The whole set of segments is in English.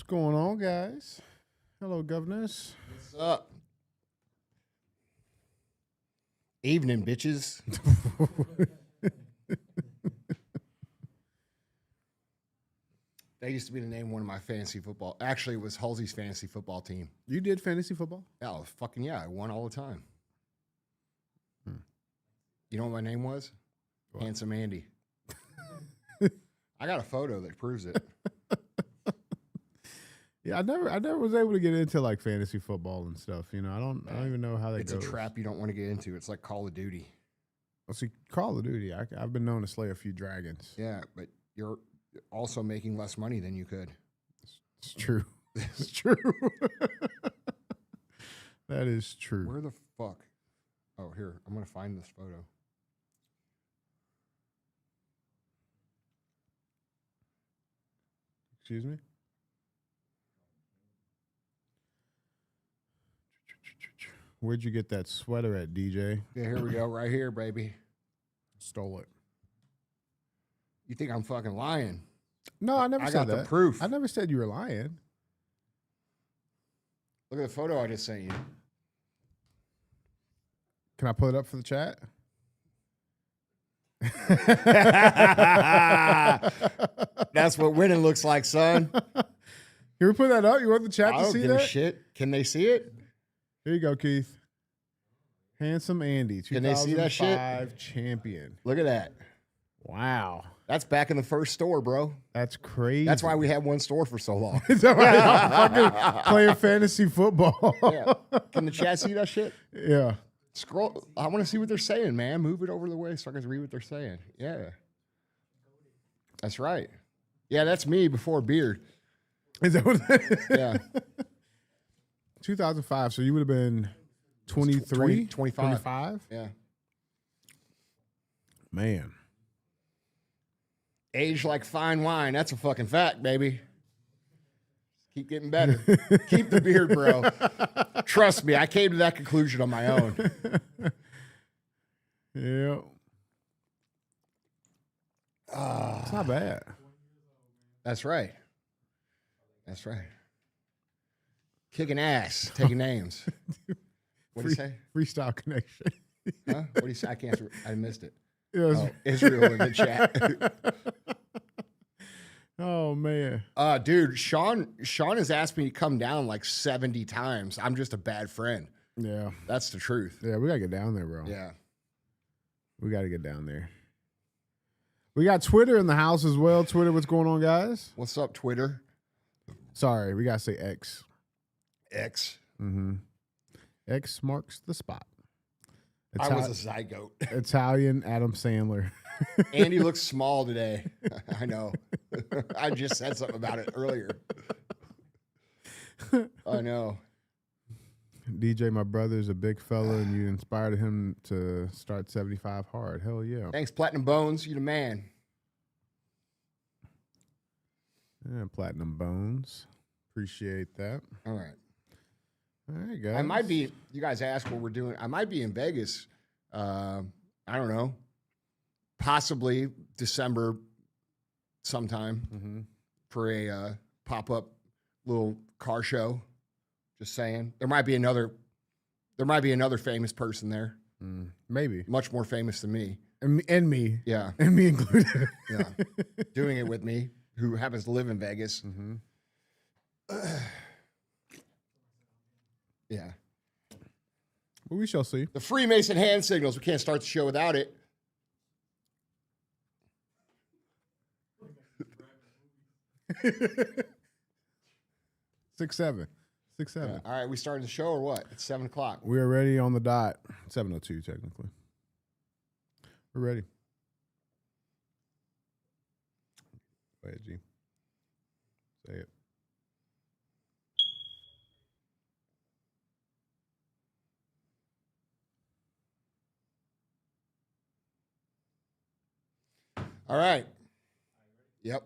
going on, guys? Hello, governors. What's up? Evening, bitches. That used to be the name of one of my fantasy football. Actually, it was Halsey's fantasy football team. You did fantasy football? Oh, fucking yeah. I won all the time. You know what my name was? What? Handsome Andy. I got a photo that proves it. Yeah, I never was able to get into like fantasy football and stuff. You know, I don't even know how that goes. It's a trap you don't want to get into. It's like Call of Duty. Well, see, Call of Duty, I've been known to slay a few dragons. Yeah, but you're also making less money than you could. It's true. It's true. That is true. Where the fuck? Oh, here. I'm going to find this photo. Excuse me? Where'd you get that sweater at, DJ? Yeah, here we go. Right here, baby. Stole it. You think I'm fucking lying? No, I never said that. I got the proof. I never said you were lying. Look at the photo I just sent you. Can I put it up for the chat? That's what winning looks like, son. Can we put that up? You want the chat to see that? I don't give a shit. Can they see it? Here you go, Keith. Handsome Andy, 2005 Can they see that shit? Champion. Look at that. Wow. That's back in the first store, bro. That's crazy. That's why we had one store for so long. Is that why y'all fucking playing fantasy football? Yeah. Can the chat see that shit? Yeah. Scroll. I want to see what they're saying, man. Move it over the way so I can read what they're saying. Yeah. That's right. Yeah, that's me before beard. Is that what that is? Yeah. 2005, so you would have been 23? 25. 25? Yeah. Man. Age like fine wine. That's a fucking fact, baby. Keep getting better. Keep the beard, bro. Trust me, I came to that conclusion on my own. Yeah. It's not bad. That's right. That's right. Kicking ass, taking names. What do you say? Freestyle connection. Huh? What do you say? I can't. I missed it. Oh, Israel in the chat. Oh man. Dude, Sean has asked me to come down like 70 times. I'm just a bad friend. Yeah. That's the truth. Yeah, we gotta get down there, bro. Yeah. We gotta get down there. We got Twitter in the house as well. Twitter, what's going on, guys? What's up, Twitter? Sorry, we gotta say X. X. Mm-hmm. X marks the spot. I was a zygote. Italian Adam Sandler. Andy looks small today. I know. I just said something about it earlier. I know. DJ, my brother, is a big fella, and you inspired him to start 75 hard. Hell yeah. Thanks, Platinum Bones. You the man. Yeah, Platinum Bones. Appreciate that. All right. All right, guys. I might be, you guys asked what we're doing. I might be in Vegas. I don't know. Possibly December sometime for a pop-up little car show. Just saying. There might be another famous person there. Maybe. Much more famous than me. And me. Yeah. And me included. Yeah. Doing it with me, who happens to live in Vegas. Yeah. Well, we shall see. The Freemason hand signals. We can't start the show without it. Six, seven. Yeah. All right, we started the show or what? It's 7 o'clock. We are ready on the dot. 7:02 technically. We're ready. Go ahead, G. Say it. All right. Yep.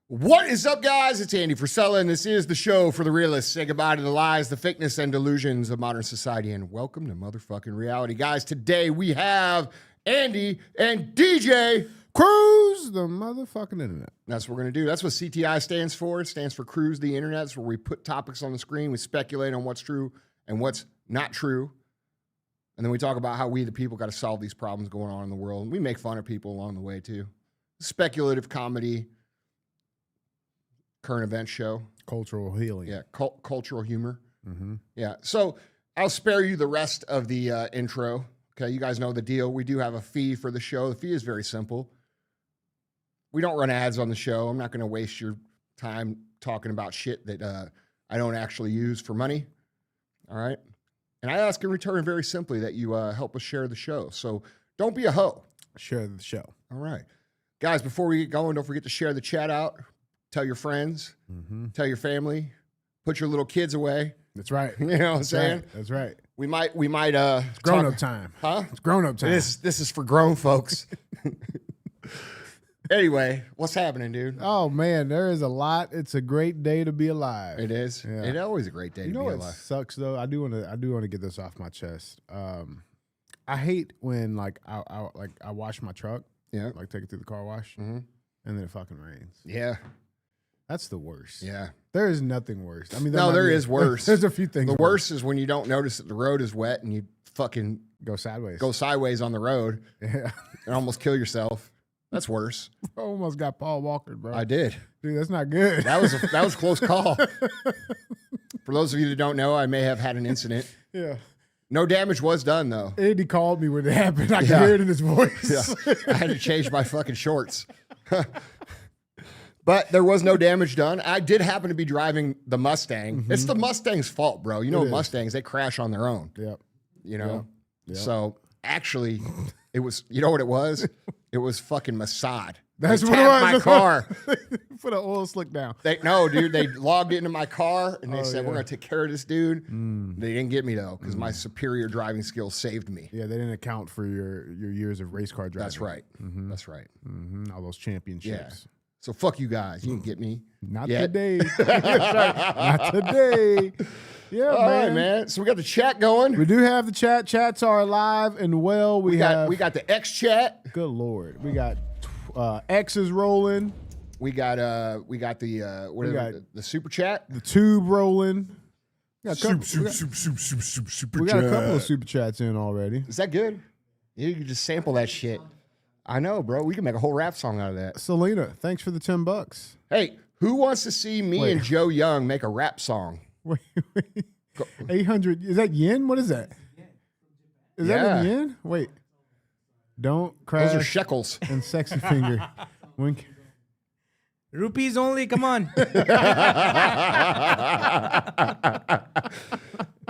What is up, guys? It's Andy Frisella, and this is the show for the realists. Say goodbye to the lies, the fakeness, and delusions of modern society, and welcome to motherfucking reality. Guys, today we have Andy and DJ. Cruise the motherfucking internet. That's what we're going to do. That's what CTI stands for. It stands for Cruise the Internet. It's where we put topics on the screen. We speculate on what's true and what's not true. And then we talk about how we, the people, got to solve these problems going on in the world. And we make fun of people along the way, too. Speculative comedy, current event show. Cultural healing. Yeah, cultural humor. Mm-hmm. Yeah. So I'll spare you the rest of the intro. Okay, you guys know the deal. We do have a fee for the show. The fee is very simple. We don't run ads on the show. I'm not going to waste your time talking about shit that I don't actually use for money. All right? And I ask in return very simply that you help us share the show. So don't be a hoe. Share the show. All right. Guys, before we get going, don't forget to share the chat out. Tell your friends. Mm-hmm. Tell your family. Put your little kids away. That's right. You know what I'm saying? Right. That's right. We might It's grown-up time. Huh? It's grown-up time. This is for grown folks. Anyway, what's happening, dude? Oh man, there is a lot. It's a great day to be alive. It is. Yeah. It's always a great day to be what alive. sucks though? I do want to get this off my chest. I hate when I wash my truck. Yeah. Like take it through the car wash, Mhm. and then it fucking rains. Yeah. That's the worst. Yeah. There is nothing worse. I mean, No, there is worse. There's a few things. The worst is when you don't notice that the road is wet and you fucking Go sideways. go sideways on the road Yeah. and almost kill yourself. That's worse. I almost got Paul Walker, bro. I did. Dude, that's not good. That was a close call. For those of you that don't know, I may have had an incident. Yeah. No damage was done though. Andy called me when it happened. I could Yeah. hear it in his voice. Yeah. I had to change my fucking shorts. But there was no damage done. I did happen to be driving the Mustang. It's the Mustang's fault, bro. You know, It is. Mustangs, they crash on their own, Yep. you know? Yeah. So actually, it was, you know what it was? It was fucking Mossad. That's They what it tapped was. my car. Put an oil slick down. No, dude, they logged into my car and they Oh, said, we're yeah. going to take care of this dude. They didn't get me though, because my superior driving skills saved me. Yeah, they didn't account for your years of race car driving. That's right. That's right. All those championships. So fuck you guys. You didn't get me. Not yet. today. That's right. Not today. Yeah, All right, man. So we got the chat going. We do have the chat. Chats are alive and well. We got the X chat. Good Lord. We got X is rolling. We got the whatever got- the super chat. The tube rolling. We got a couple, Super we got a couple of super chats in already. Is that good? You can just sample that shit. I know, bro. We can make a whole rap song out of that. Selena, thanks for the $10. Hey, who wants to see me Wait. and Joe Young make a rap song? Wait. 800. Is that yen? What is that? Is that in yen? Wait. Don't crash. Those are shekels. And sexy finger. Wink. Rupees only, come on.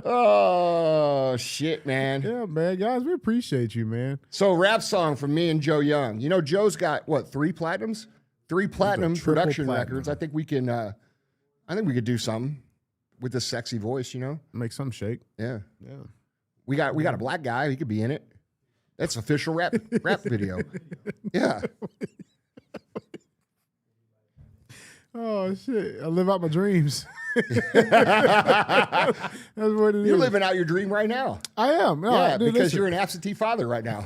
Oh shit, man. Yeah, man. Guys, we appreciate you, man. So rap song from me and Joe Young. You know, Joe's got what, 3 platinums? 3 platinum triple production platinum. records. I think we could do something with this sexy voice, you know? Make some shake. Yeah. Yeah. We got a black guy, he could be in it. That's official rap video. Yeah. Oh shit! I live out my dreams. That's what it You're is. living out your dream right now. I am. No, Yeah, dude, because listen. you're an absentee father right now.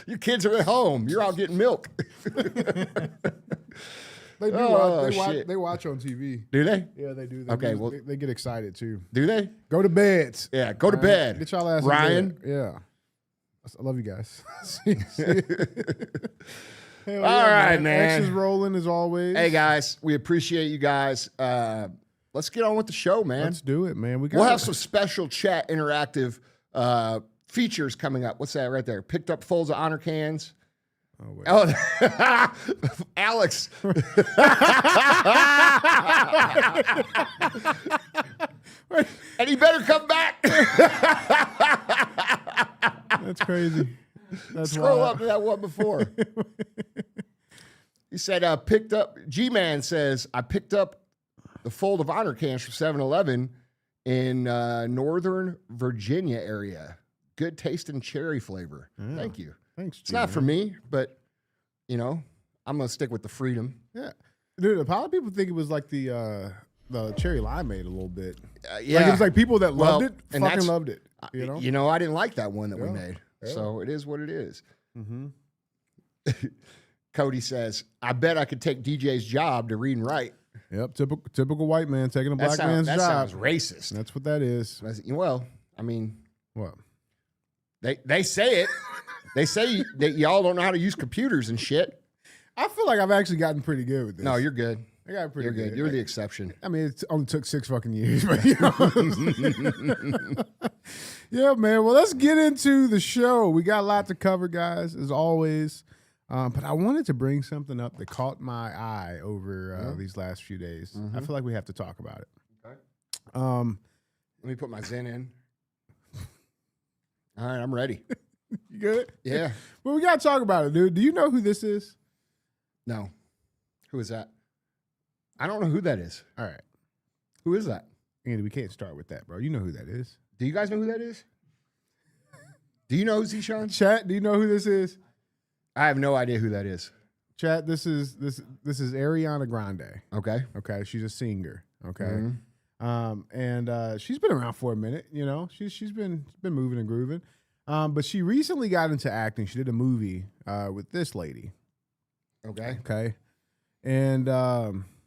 Your kids are at home. You're out getting milk. They do. Oh, Watch, shit. they watch on TV. Do they? Yeah, they do. Okay, do. well- They get excited too. Do they? Go to beds. Yeah, go to All right? bed. Get y'all ass in Ryan. bed. Yeah. I love you guys. Hell All right, man. X is rolling as always. Hey guys, we appreciate you guys. Let's get on with the show, man. Let's do it, man. We'll have some special chat interactive features coming up. What's that right there? Picked up folds of honor cans. Oh, wait. Oh, Alex. And he better come back. That's crazy. That's Scroll wild. up to that one before. He said, picked up, G-Man says, I picked up the fold of honor cans from 7-Eleven in Northern Virginia area. Good taste and cherry flavor. Yeah. Thank you. Thanks. It's not for me, but, you know, I'm going to stick with the freedom. Yeah, dude. A lot of people think it was like the cherry limeade a little bit. Yeah. Like it was like people that Well, loved it, and fucking that's- loved it. You know. I didn't like that one that we Yeah. made. Yeah. So it is what it is. Mm-hmm. Cody says, I bet I could take DJ's job to read and write. Yep, typical white man taking a black man's that job. Sounds racist. That's what that is. Well, I mean, What? They say it. They say that y'all don't know how to use computers and shit. I feel like I've actually gotten pretty good with this. No, you're good. I got pretty You're good. good. You're the exception. I mean, it only took 6 fucking years, but you know what I'm saying? Yeah, man. Well, let's get into the show. We got a lot to cover, guys, as always. But I wanted to bring something up that caught my eye over these last few days. I feel like we have to talk about it. Okay. Um, Let me put my Zen in. All right, I'm ready. You good? Yeah. Well, we got to talk about it, dude. Do you know who this is? No. Who is that? I don't know who that is. All right. Who is that? Andy, we can't start with that, bro. You know who that is. Do you guys know who that is? Do you know Zishan? Chat, do you know who this is? I have no idea who that is. Chat, this is Ariana Grande. Okay. Okay, she's a singer. Okay, Mhm. and she's been around for a minute. You know, she's been moving and grooving. But she recently got into acting. She did a movie with this lady. Okay. Okay, and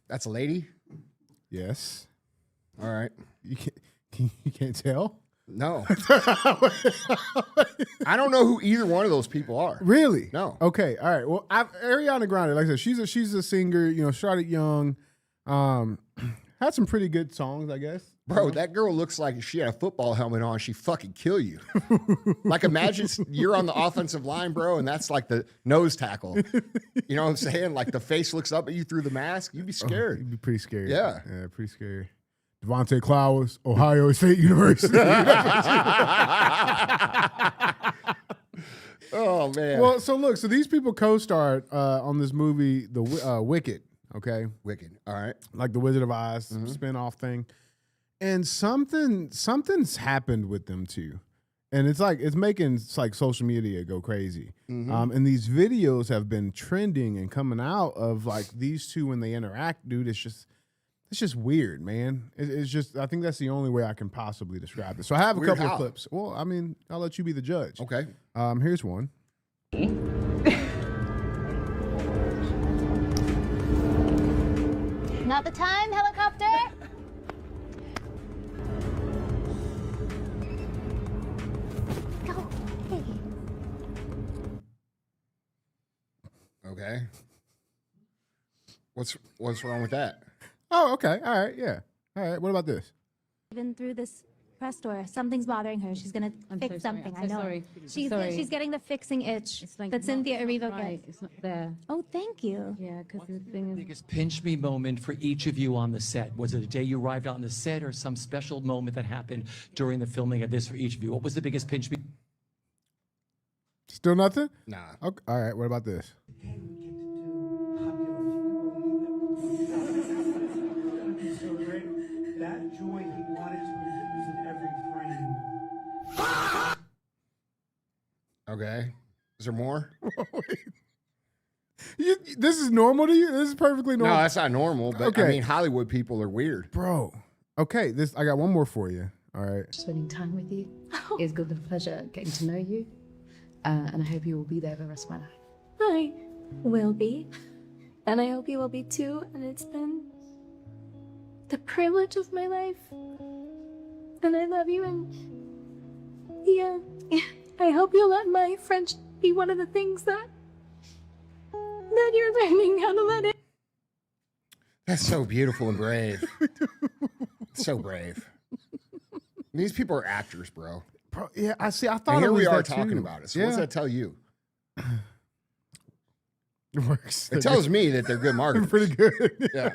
That's a lady? yes, All right. you can't tell. No. I don't know who either one of those people are. Really? No. Okay. All right. Well, Ariana Grande, like I said, she's a singer. You know, started young. Had some pretty good songs, I guess. Bro, that girl looks like if she had a football helmet on, she'd fucking kill you. Like, imagine you're on the offensive line, bro, and that's like the nose tackle. You know what I'm saying? Like, the face looks up at you through the mask. You'd be scared. You'd be pretty scary. Yeah. Yeah, pretty scary. Devontae Clowes, Ohio State University. Oh, man. Well, so look, so these people co-starred on this movie, The Wicked, okay? Wicked. All right. Like the Wizard of Oz spin-off thing. And something's happened with them too. And it's making social media go crazy. And these videos have been trending and coming out of like these two when they interact, dude. It's just weird, man. It's just, I think that's the only way I can possibly describe it. So I have a Weird couple how? of clips. Well, I mean, I'll let you be the judge. Okay. Here's one. Not the time, helicopter. Go. Hey. Okay. What's wrong with that? Oh, okay. All right. Yeah. All right. What about this? Even through this press tour, something's bothering her. She's gonna fix something. I know. She's getting the fixing itch that Cynthia Erivo gets. It's not there. Oh, thank you. Yeah, because the thing is, Biggest pinch me moment for each of you on the set? Was it the day you arrived on the set or some special moment that happened during the filming of this for each of you? What was the biggest pinch me? Still nothing? Nah. Okay. All right. What about this? That joy he wanted to infuse in every frame. Okay. Is there more? This is normal to you? This is perfectly No, normal. that's not normal. But Okay. I mean, Hollywood people are weird. Bro. Okay. I got one more for you. All right. spending time with you. It's good and a pleasure getting to know you. And I hope you will be there for the rest of my life. I will be. And I hope you will be too. And it's been the privilege of my life. And I love you. And yeah, I hope you'll let my friendship be one of the things that you're learning how to let it. That's so beautiful and brave. So brave. These people are actors, bro. Bro, yeah, I see. I thought And here it was we are that talking too. about it. So yeah. what's that tell you? It works. It tells me that they're good marketers. pretty good. Yeah.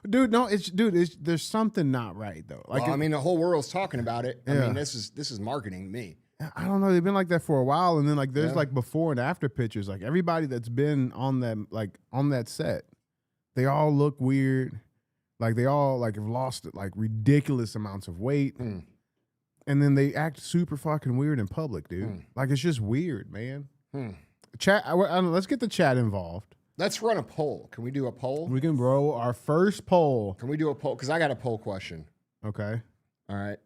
Dude, no, there's something not right though. Like Well, I mean, the whole world's talking about it. I Yeah. mean, this is marketing to me. I don't know. They've been like that for a while, and then like there's Yeah. like before and after pictures. Like everybody that's been on that set, they all look weird. Like they all like have lost like ridiculous amounts of weight, Hmm. and then they act super fucking weird in public, dude. Hmm. Like it's just weird, man. Hmm. Chat. Let's get the chat involved. Let's run a poll. Can we do a poll? We can roll our first poll. Can we do a poll? Because I got a poll question. Okay. All right.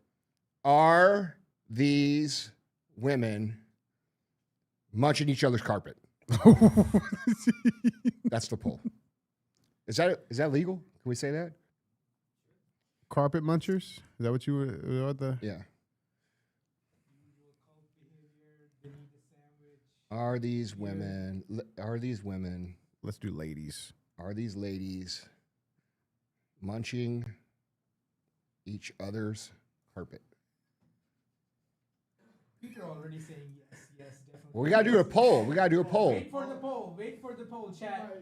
Are these women munching each other's carpet? That's the poll. Is that legal? Can we say that? Carpet munchers? Is that what you were? What the? Yeah. Are these women? Let's do ladies. Are these ladies munching each other's carpet? People are already saying yes, definitely. Well, we gotta do a poll. Wait for the poll. Wait for the poll, chat.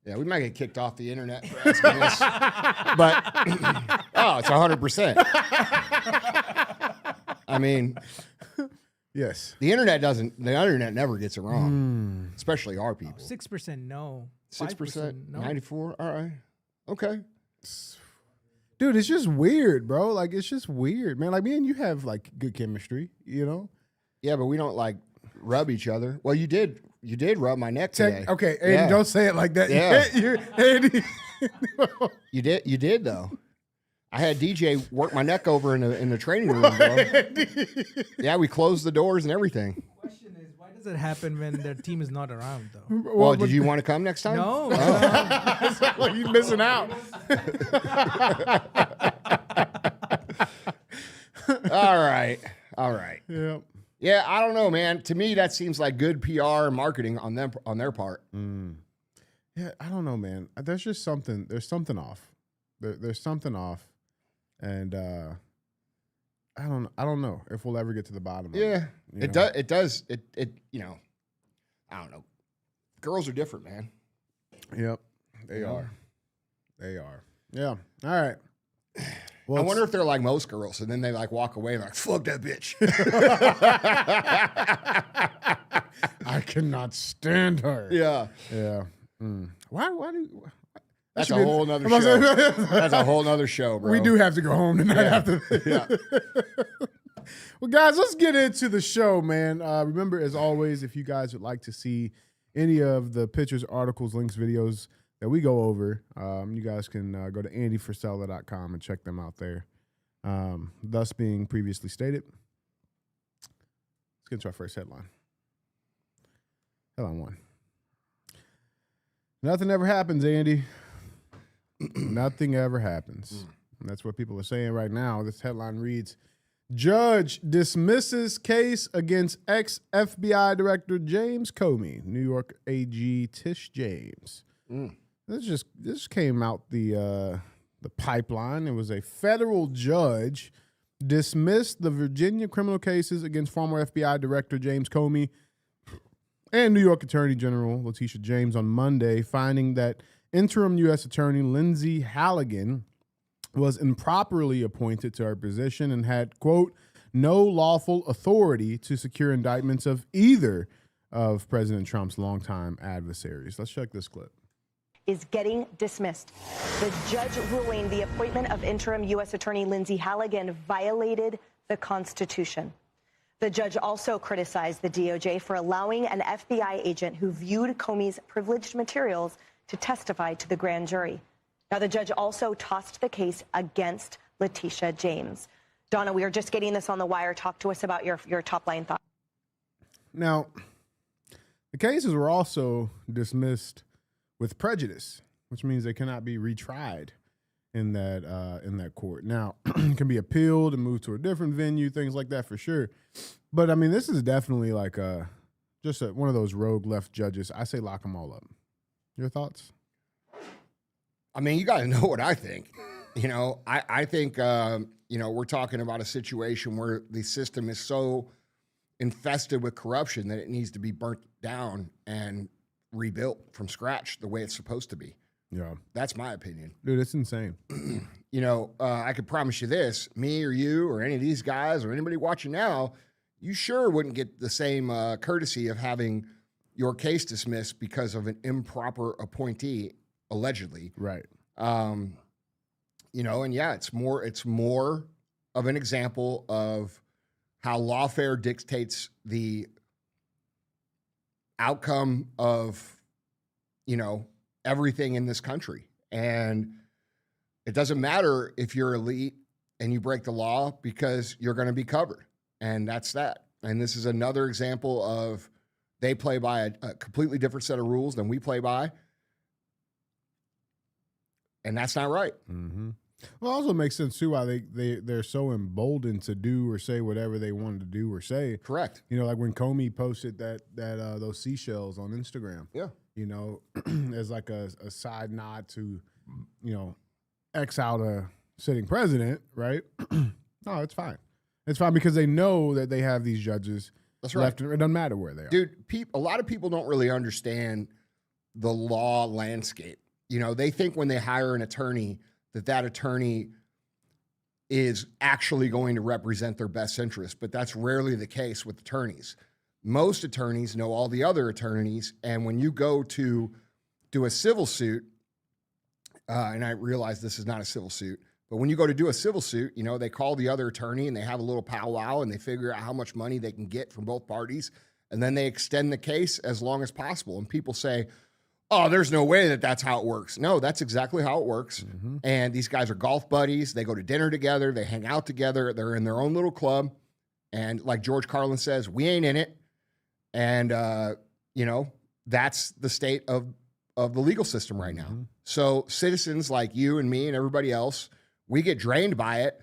Yeah, we might get kicked off the internet for asking this, but it's 100%. I mean, Yes. the internet never gets it wrong, especially our people. 6% no. 6%, no. 94. All right, okay. Dude, it's just weird, bro. Like, it's just weird, man. Like, me and you have like good chemistry, you know? Yeah, but we don't like rub each other. Well, you did rub my neck today. Okay, Andy, Yeah. don't say it like that. Yeah. Andy. You did though. I had DJ work my neck over in the training room, bro. Yeah, we closed the doors and everything. Question is, why does it happen when their team is not around, though? Well, did you want to come next time? No. Well, you're missing out. All right. Yeah. Yeah, I don't know, man. To me, that seems like good PR and marketing on their part. Yeah, I don't know, man. There's just something. There's something off. There's something off, and I don't know if we'll ever get to the bottom of it. Yeah, You it know? does. You know, I don't know. Girls are different, man. Yep, they Yeah. are. They are. Yeah. All right. Well, I wonder if they're like most girls, and then they like walk away and like, fuck that bitch. I cannot stand her. Yeah. Yeah. Why do? That's a whole nother show. That's a whole nother show, bro. We do have to go home tonight after this. Yeah. Well, guys, let's get into the show, man. Remember, as always, if you guys would like to see any of the pictures, articles, links, videos that we go over, you guys can go to andyfrisella.com and check them out there. Thus being previously stated, let's get into our first headline. Headline 1. Nothing ever happens, Andy. Nothing ever happens. And that's what people are saying right now. This headline reads, Judge dismisses case against ex-FBI Director James Comey, New York AG Tish James. This came out the pipeline. It was a federal judge dismissed the Virginia criminal cases against former FBI Director James Comey and New York Attorney General Letitia James on Monday, finding that interim U.S. Attorney Lindsay Halligan was improperly appointed to her position and had, quote, no lawful authority to secure indictments of either of President Trump's longtime adversaries. Let's check this clip. Is getting dismissed. The judge ruling the appointment of interim U.S. Attorney Lindsay Halligan violated the Constitution. The judge also criticized the DOJ for allowing an FBI agent who viewed Comey's privileged materials to testify to the grand jury. Now, the judge also tossed the case against Letitia James. Donna, we are just getting this on the wire. Talk to us about your top line thoughts. Now, the cases were also dismissed with prejudice, which means they cannot be retried in that court. Now, it can be appealed and moved to a different venue, things like that for sure. But I mean, this is definitely like one of those rogue left judges. I say lock them all up. Your thoughts? I mean, you got to know what I think. You know, I think, we're talking about a situation where the system is so infested with corruption that it needs to be burnt down and rebuilt from scratch the way it's supposed to be. Yeah. That's my opinion. Dude, it's insane. I could promise you this, me or you or any of these guys or anybody watching now, you sure wouldn't get the same courtesy of having your case dismissed because of an improper appointee, allegedly. Right. And yeah, it's more of an example of how lawfare dictates the outcome of, everything in this country. And it doesn't matter if you're elite and you break the law because you're going to be covered. And that's that. And this is another example of they play by a completely different set of rules than we play by. And that's not right. Mm-hmm. Well, it also makes sense too why they're so emboldened to do or say whatever they wanted to do or say. Correct. You know, like when Comey posted that those seashells on Instagram. Yeah. You know, as like a side nod to, you know, X out a sitting president, right? No, it's fine. It's fine because they know that they have these judges. That's right. Left and, it doesn't matter where they are. Dude, a lot of people don't really understand the law landscape. You know, they think when they hire an attorney that attorney is actually going to represent their best interest, but that's rarely the case with attorneys. Most attorneys know all the other attorneys, and when you go to do a civil suit, and I realize this is not a civil suit, but when you go to do a civil suit, you know, they call the other attorney and they have a little powwow and they figure out how much money they can get from both parties, and then they extend the case as long as possible. And people say, oh, there's no way that that's how it works. No, that's exactly how it works. Mm-hmm. And these guys are golf buddies. They go to dinner together. They hang out together. They're in their own little club. And like George Carlin says, we ain't in it. And, you know, that's the state of the legal system right now. Mm-hmm. So citizens like you and me and everybody else, we get drained by it.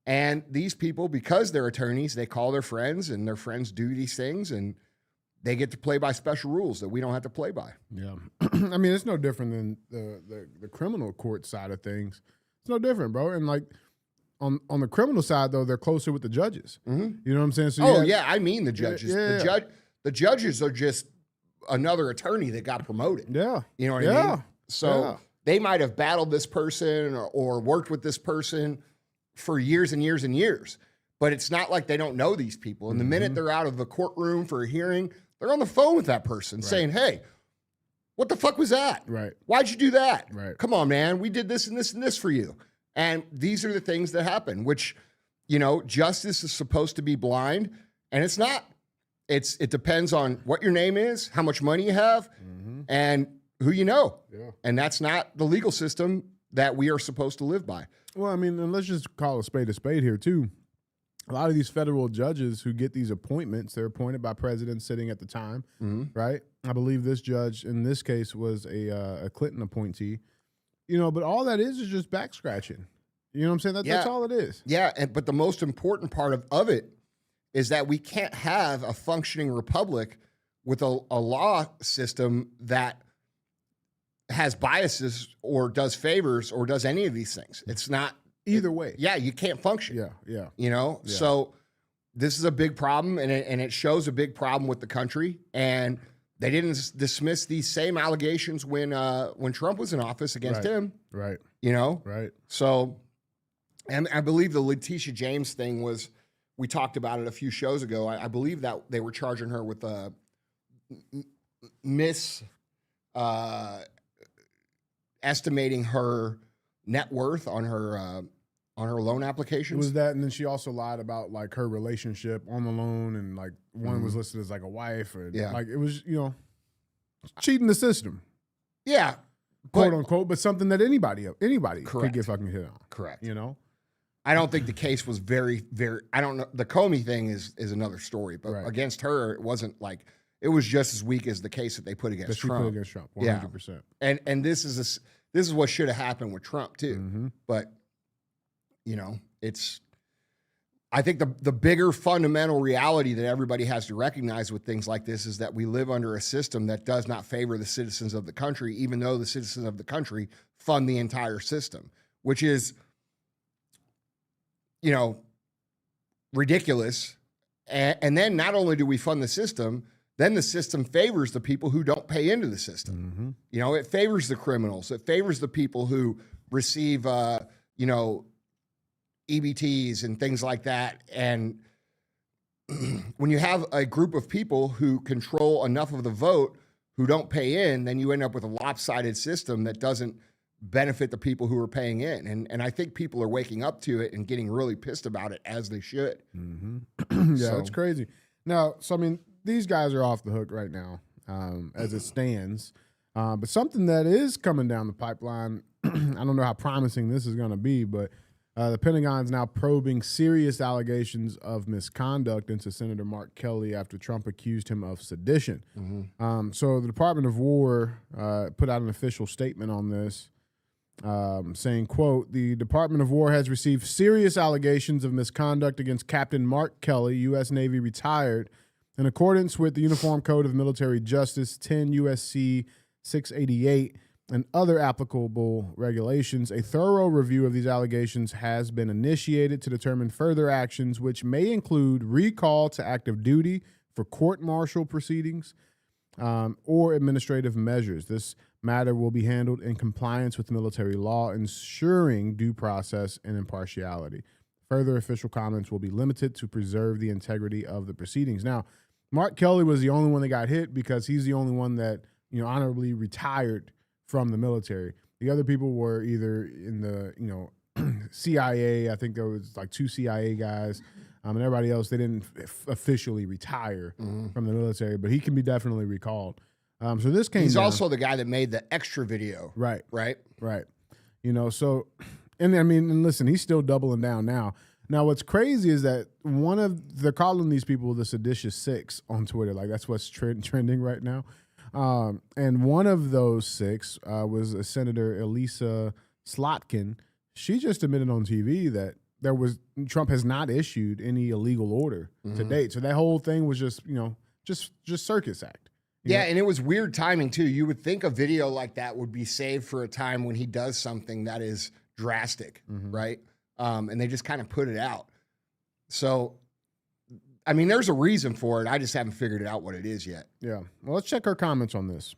And these people, because they're attorneys, they call their friends and their friends do these things, and they get to play by special rules that we don't have to play by. Yeah. I mean, it's no different than the criminal court side of things. It's no different, bro. And like on the criminal side, though, they're closer with the judges. Mm-hmm. You know what I'm saying? So I mean the judges. Yeah. The judges are just another attorney that got promoted. Yeah. You know what I mean? So they might have battled this person or worked with this person for years and years and years. But it's not like they don't know these people. And the minute they're out of the courtroom for a hearing, they're on the phone with that person saying, hey, what the fuck was that? Right. Why'd you do that? Right. Come on, man. We did this and this and this for you. And these are the things that happen, which, you know, justice is supposed to be blind, and it's not. It depends on what your name is, how much money you have, and who you know. Yeah. And that's not the legal system that we are supposed to live by. Well, I mean, and let's just call a spade here, too. A lot of these federal judges who get these appointments, they're appointed by presidents sitting at the time, right? I believe this judge in this case was a Clinton appointee. You know, but all that is just back scratching. You know what I'm saying? That's all it is. Yeah, but the most important part of it is that we can't have a functioning republic with a law system that has biases or does favors or does any of these things. It's not. Either way. Yeah, you can't function. Yeah. You know? Yeah. So this is a big problem, and it shows a big problem with the country. And they didn't dismiss these same allegations when Trump was in office against him. Right. You know? Right. So, and I believe the Letitia James thing was, we talked about it a few shows ago. I believe that they were charging her with estimating her net worth on her loan applications. Was that, and then she also lied about like her relationship on the loan, and like one was listed as like a wife, or like it was, you know, cheating the system. Yeah, quote unquote, but something that anybody could get fucking hit on. Correct. You know, I don't think the case was very. I don't know. The Comey thing is another story, but against her, it wasn't like. It was just as weak as the case that they put against Trump. 100%. And this is what should have happened with Trump too. But you know, I think the bigger fundamental reality that everybody has to recognize with things like this is that we live under a system that does not favor the citizens of the country, even though the citizens of the country fund the entire system, which is, you know, ridiculous. And then not only do we fund the system, then the system favors the people who don't pay into the system. You know, it favors the criminals. It favors the people who receive, you know, EBTs and things like that. And when you have a group of people who control enough of the vote who don't pay in, then you end up with a lopsided system that doesn't benefit the people who are paying in. And I think people are waking up to it and getting really pissed about it, as they should. Yeah, it's crazy. Now, so I mean, these guys are off the hook right now, as it stands. But something that is coming down the pipeline, I don't know how promising this is going to be, but The Pentagon's now probing serious allegations of misconduct into Senator Mark Kelly after Trump accused him of sedition. So the Department of War put out an official statement on this, saying, quote, "The Department of War has received serious allegations of misconduct against Captain Mark Kelly, U.S. Navy retired, in accordance with the Uniform Code of Military Justice 10 U.S.C. 688 and other applicable regulations. A thorough review of these allegations has been initiated to determine further actions, which may include recall to active duty for court-martial proceedings or administrative measures. This matter will be handled in compliance with military law, ensuring due process and impartiality. Further official comments will be limited to preserve the integrity of the proceedings." Now, Mark Kelly was the only one that got hit because he's the only one that, honorably retired from the military. The other people were either in the, CIA. I think there was like 2 CIA guys, and everybody else, they didn't officially retire from the military, but he can be definitely recalled. So this came He's down. also the guy that made the extra video. Right. Right? Right. So, and listen, he's still doubling down now. Now, what's crazy is that they're calling these people the seditious six on Twitter. Like, that's what's trending right now. And one of those six was a Senator Elisa Slotkin. She just admitted on TV that Trump has not issued any illegal order to date. So that whole thing was just circus act. Yeah, and it was weird timing too. You would think a video like that would be saved for a time when he does something that is drastic, right? And they just kind of put it out. So, I mean, there's a reason for it. I just haven't figured out what it is yet. Yeah. Well, let's check her comments on this.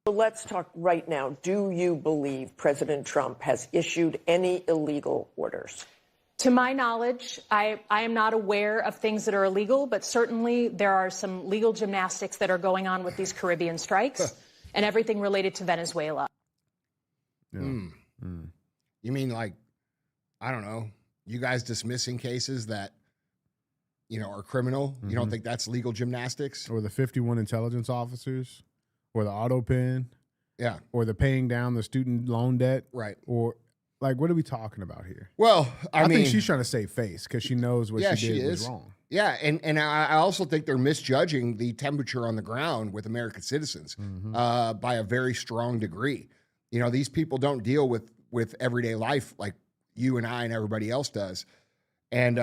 So let's talk right now. Do you believe President Trump has issued any illegal orders? To my knowledge, I am not aware of things that are illegal, but certainly there are some legal gymnastics that are going on with these Caribbean strikes and everything related to Venezuela. Yeah. You mean like, I don't know, you guys dismissing cases that, are criminal? You don't think that's legal gymnastics? Or the 51 intelligence officers, or the auto pen, Yeah. or the paying down the student loan debt, Right. or like, what are we talking about here? Well, I mean, think she's trying to save face because she knows what she did was wrong. Yeah, and I also think they're misjudging the temperature on the ground with American citizens by a very strong degree. These people don't deal with everyday life like you and I and everybody else does. And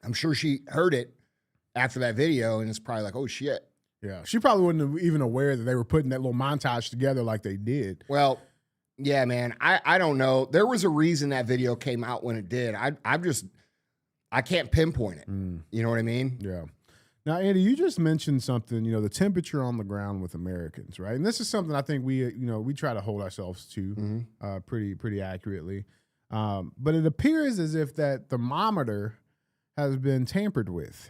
I'm sure she heard it after that video and it's probably like, oh, shit. Yeah, she probably wasn't even aware that they were putting that little montage together like they did. Well, yeah, man, I don't know. There was a reason that video came out when it did. I can't pinpoint it. You know what I mean? Yeah. Now, Andy, you just mentioned something, the temperature on the ground with Americans, right? And this is something I think we try to hold ourselves to pretty accurately. But it appears as if that thermometer has been tampered with.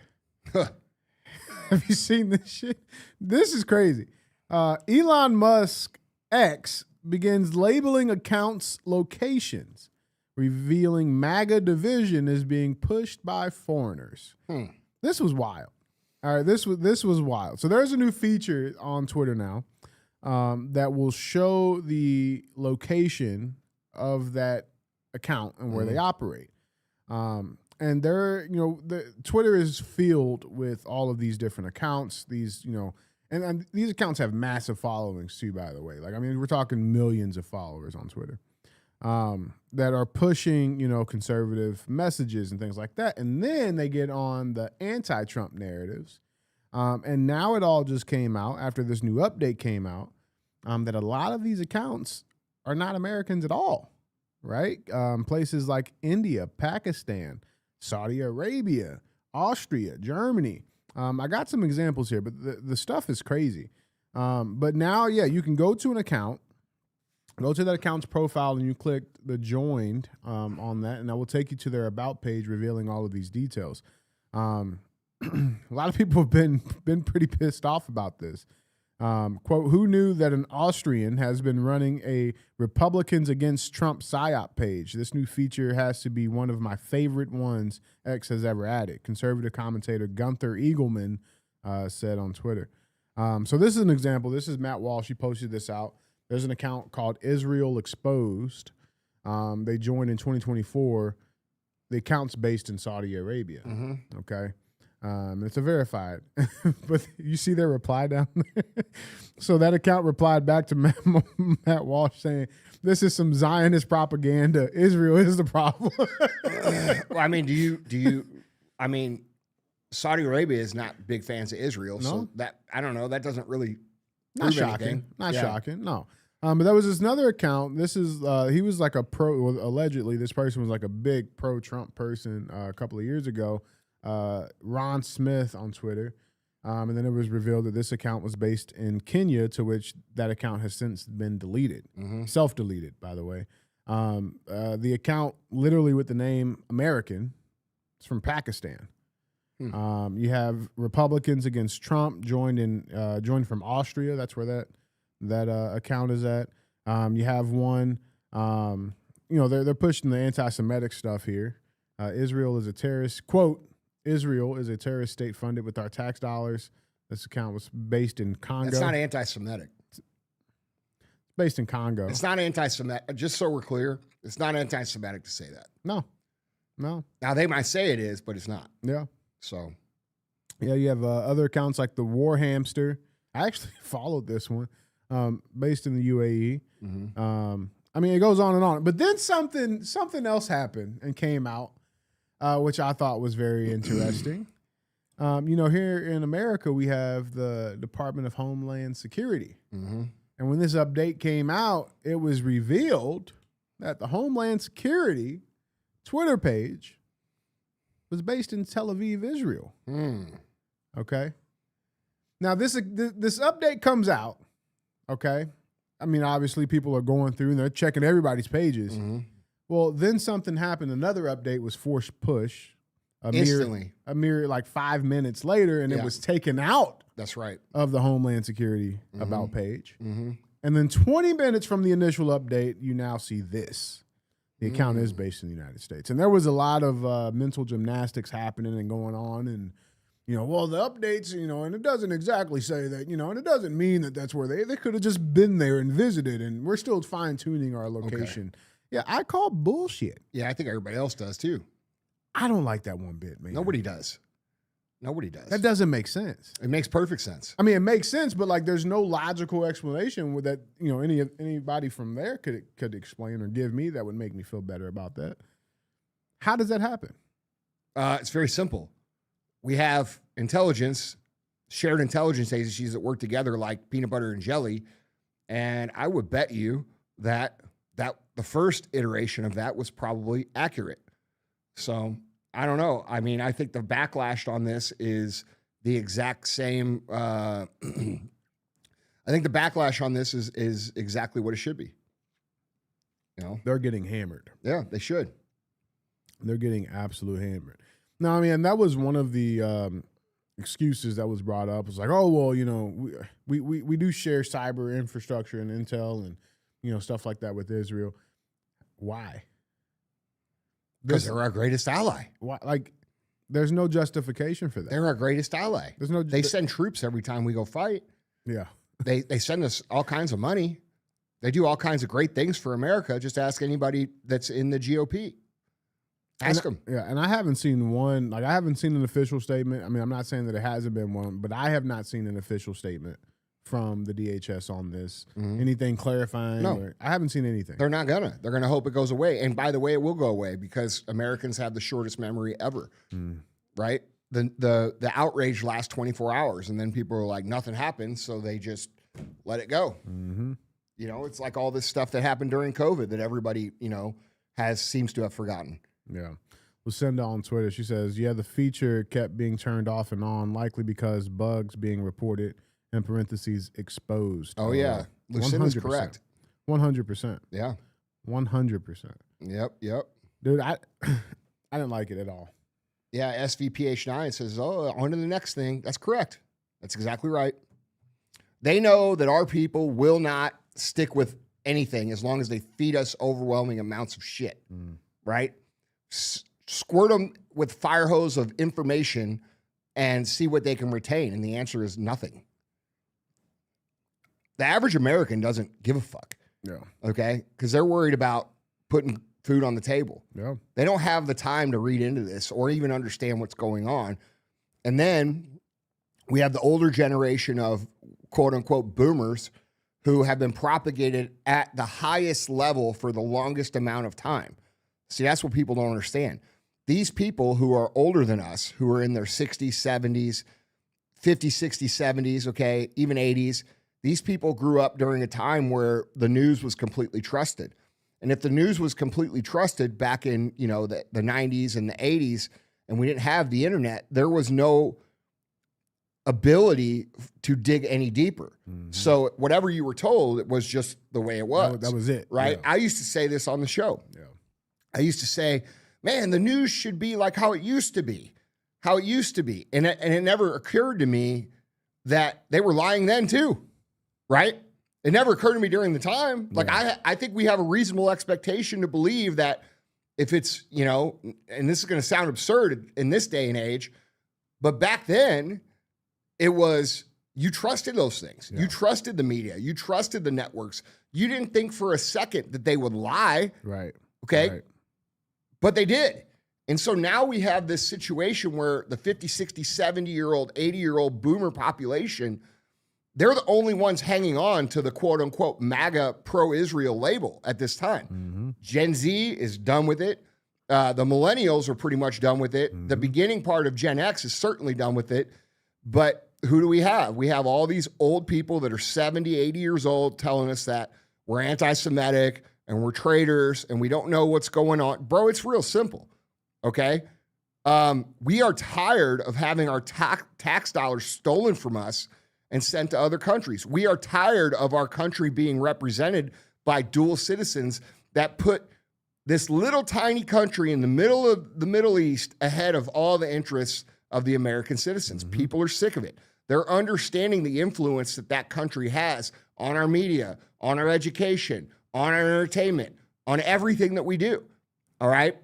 Have you seen this shit? This is crazy. Elon Musk X begins labeling accounts' locations, revealing MAGA division is being pushed by foreigners. This was wild. All right, this was wild. So there's a new feature on Twitter now that will show the location of that account and where they operate. And the Twitter is filled with all of these different accounts. These, and these accounts have massive followings too, by the way. Like, I mean, we're talking millions of followers on Twitter that are pushing, conservative messages and things like that. And then they get on the anti-Trump narratives. And now it all just came out after this new update came out that a lot of these accounts are not Americans at all, right? Places like India, Pakistan, Saudi Arabia, Austria, Germany. I got some examples here, but the stuff is crazy. But now, yeah, you can go to an account, go to that account's profile, and you click the joined on that, and that will take you to their about page revealing all of these details. A lot of people have been pretty pissed off about this. Quote, who knew that an Austrian has been running a Republicans Against Trump PSYOP page? This new feature has to be one of my favorite ones X has ever added. Conservative commentator Gunther Eagleman said on Twitter. So this is an example. This is Matt Walsh. He posted this out. There's an account called Israel Exposed. They joined in 2024. The account's based in Saudi Arabia. Okay. It's a verified. But you see their reply down there? So that account replied back to Matt Walsh saying, this is some Zionist propaganda. Israel is the problem. Well, I mean, I mean, Saudi Arabia is not big fans of Israel. No? So that, I don't know, that doesn't really Not prove shocking. anything. Not Yeah. shocking. No. But there was this another account. This is he was like a allegedly this person was like a big pro-Trump person a couple of years ago. Ron Smith on Twitter. And then it was revealed that this account was based in Kenya, to which that account has since been deleted, self-deleted, by the way. The account literally with the name American, it's from Pakistan. You have Republicans against Trump joined from Austria. That's where that account is at. You have one, they're pushing the anti-Semitic stuff here. Israel is a terrorist, quote, Israel is a terrorist state funded with our tax dollars. This account was based in Congo. It's not anti-Semitic. It's based in Congo. It's not anti-Semitic. Just so we're clear, it's not anti-Semitic to say that. No. Now, they might say it is, but it's not. Yeah. So. Yeah, you have other accounts like the War Hamster. I actually followed this one, based in the UAE. I mean, it goes on and on. But then something else happened and came out, which I thought was very interesting. Here in America, we have the Department of Homeland Security. And when this update came out, it was revealed that the Homeland Security Twitter page was based in Tel Aviv, Israel. Okay. Now this update comes out. Okay. I mean, obviously people are going through and they're checking everybody's pages. Well, then something happened. Another update was forced push. Instantly. A mere like 5 minutes later, and it was taken out. That's right. Of the Homeland Security about page. And then 20 minutes from the initial update, you now see this. The account is based in the United States. And there was a lot of mental gymnastics happening and going on. And, well, the updates, and it doesn't exactly say that, and it doesn't mean that that's where they could have just been there and visited. And we're still fine tuning our location. Okay. Yeah, I call bullshit. Yeah, I think everybody else does too. I don't like that one bit, man. Nobody does. That doesn't make sense. It makes perfect sense. I mean, it makes sense, but like, there's no logical explanation with that. Anybody from there could explain or give me that would make me feel better about that. How does that happen? It's very simple. We have shared intelligence agencies that work together like peanut butter and jelly, and I would bet you that the first iteration of that was probably accurate. So I don't know. I mean, I think the backlash on this is the exact same. I think the backlash on this is exactly what it should be. They're getting hammered. Yeah, they should. They're getting absolute hammered. No, I mean, that was one of the excuses that was brought up. It's like, oh, well, we do share cyber infrastructure and intel and, stuff like that with Israel. Why? Because they're our greatest ally. Why? Like, there's no justification for that. They're our greatest ally. They send troops every time we go fight. Yeah. They send us all kinds of money. They do all kinds of great things for America. Just ask anybody that's in the GOP. Ask them. Yeah, and I haven't seen one. Like, I haven't seen an official statement. I mean, I'm not saying that it hasn't been one, but I have not seen an official statement from the DHS on this. Anything clarifying? No. I haven't seen anything. They're not gonna. They're gonna hope it goes away. And by the way, it will go away because Americans have the shortest memory ever. Right? The outrage lasts 24 hours, and then people are like, nothing happened, so they just let it go. It's like all this stuff that happened during COVID that everybody seems to have forgotten. Yeah. Lucinda on Twitter, she says, yeah, the feature kept being turned off and on, likely because bugs being reported, in parentheses, exposed. Oh, yeah. Lucinda's correct. 100%. Yeah. 100%. Yep. Dude, I didn't like it at all. Yeah, SVPH9 says, on to the next thing. That's correct. That's exactly right. They know that our people will not stick with anything as long as they feed us overwhelming amounts of shit, right? Squirt them with fire hose of information and see what they can retain. And the answer is nothing. The average American doesn't give a fuck. Yeah. Okay? Because they're worried about putting food on the table. Yeah. They don't have the time to read into this or even understand what's going on. And then we have the older generation of quote unquote boomers who have been propagated at the highest level for the longest amount of time. See, that's what people don't understand. These people who are older than us, who are in their 60s, 70s, 50s, 60s, 70s, okay, even 80s, these people grew up during a time where the news was completely trusted. And if the news was completely trusted back in, you know, the 90s and the 80s, and we didn't have the internet, there was no ability to dig any deeper. So whatever you were told, it was just the way it was. That was it. Right? Yeah. I used to say this on the show. Yeah. I used to say, man, the news should be like how it used to be, how it used to be. And it never occurred to me that they were lying then too, right? It never occurred to me during the time. Like, I think we have a reasonable expectation to believe that if it's, you know, and this is going to sound absurd in this day and age, but back then it was, you trusted those things. Yeah. You trusted the media. You trusted the networks. You didn't think for a second that they would lie. Right. Okay. Right. But they did. And so now we have this situation where the 50, 60, 70-year-old, 80-year-old boomer population, they're the only ones hanging on to the quote-unquote MAGA pro-Israel label at this time. Gen Z is done with it. The millennials are pretty much done with it. The beginning part of Gen X is certainly done with it. But who do we have? We have all these old people that are 70, 80 years old telling us that we're anti-Semitic and we're traitors and we don't know what's going on. Bro, it's real simple, okay? We are tired of having our tax dollars stolen from us and sent to other countries. We are tired of our country being represented by dual citizens that put this little tiny country in the middle of the Middle East ahead of all the interests of the American citizens. People are sick of it. They're understanding the influence that that country has on our media, on our education, on our entertainment, on everything that we do. All right.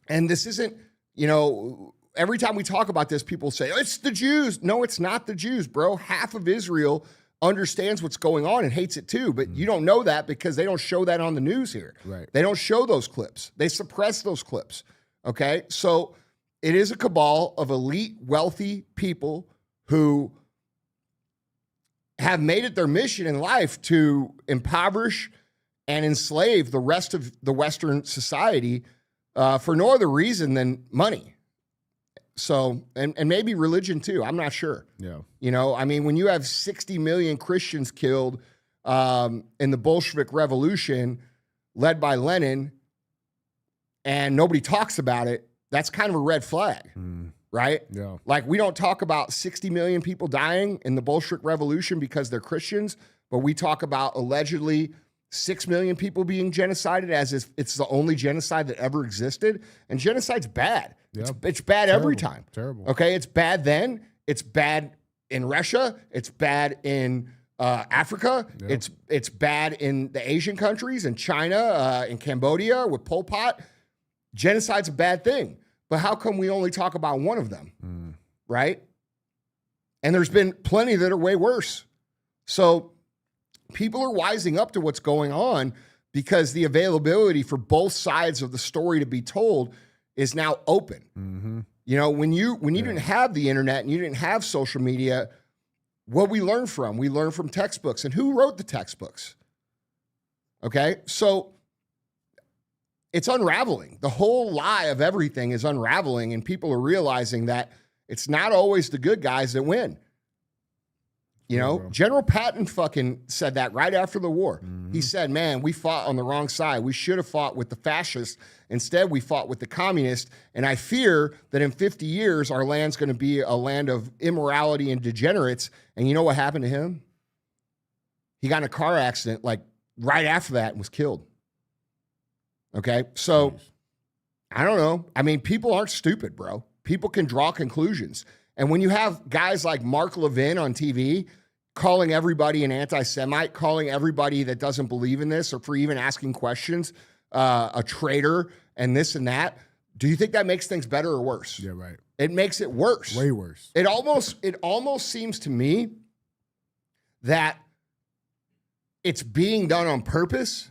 And this isn't, you know, every time we talk about this, people say, it's the Jews. No, it's not the Jews, bro. Half of Israel understands what's going on and hates it too. But you don't know that because they don't show that on the news here. Right. They don't show those clips. They suppress those clips. Okay. So it is a cabal of elite, wealthy people who have made it their mission in life to impoverish and enslave the rest of the Western society for no other reason than money. So, and maybe religion too. I'm not sure. Yeah. You know, I mean, when you have 60 million Christians killed in the Bolshevik Revolution led by Lenin and nobody talks about it, that's kind of a red flag, right? Yeah. Like, we don't talk about 60 million people dying in the Bolshevik Revolution because they're Christians, but we talk about allegedly 6 million people being genocided as if it's the only genocide that ever existed. And genocide's bad. Yeah. It's bad every time. Terrible. Okay, it's bad then. It's bad in Russia. It's bad in Africa. Yeah. It's bad in the Asian countries, in China, in Cambodia with Pol Pot. Genocide's a bad thing. But how come we only talk about one of them, right? And there's been plenty that are way worse. So people are wising up to what's going on because the availability for both sides of the story to be told is now open. You know, when you didn't have the internet and you didn't have social media, what we learn from? We learn from textbooks. And who wrote the textbooks? Okay, so it's unraveling. The whole lie of everything is unraveling, and people are realizing that it's not always the good guys that win. You know, General Patton fucking said that right after the war. He said, man, we fought on the wrong side. We should have fought with the fascists. Instead, we fought with the communists. And I fear that in 50 years, our land's going to be a land of immorality and degenerates. And you know what happened to him? He got in a car accident like right after that and was killed. Okay, so I don't know. I mean, people aren't stupid, bro. People can draw conclusions. And when you have guys like Mark Levin on TV calling everybody an anti-Semite, calling everybody that doesn't believe in this or for even asking questions a traitor and this and that, do you think that makes things better or worse? Yeah, right. It makes it worse. Way worse. It almost seems to me that it's being done on purpose.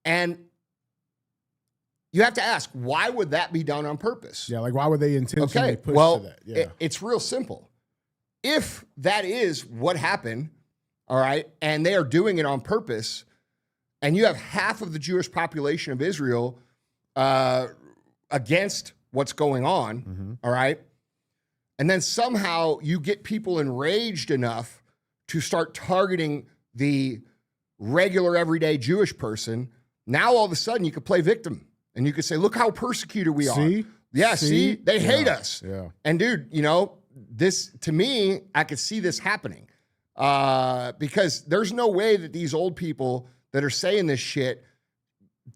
And you have to ask, why would that be done on purpose? Yeah, like why would they intentionally push well, to that? Yeah. it's real simple. If that is what happened, all right, and they are doing it on purpose, and you have half of the Jewish population of Israel against what's going on, all right, and then somehow you get people enraged enough to start targeting the regular, everyday Jewish person, now all of a sudden you could play victim. And you could say, look how persecuted we are. See? Yeah, see? They hate Yeah. us. Yeah. And dude, you know, this, to me, I could see this happening. Because there's no way that these old people that are saying this shit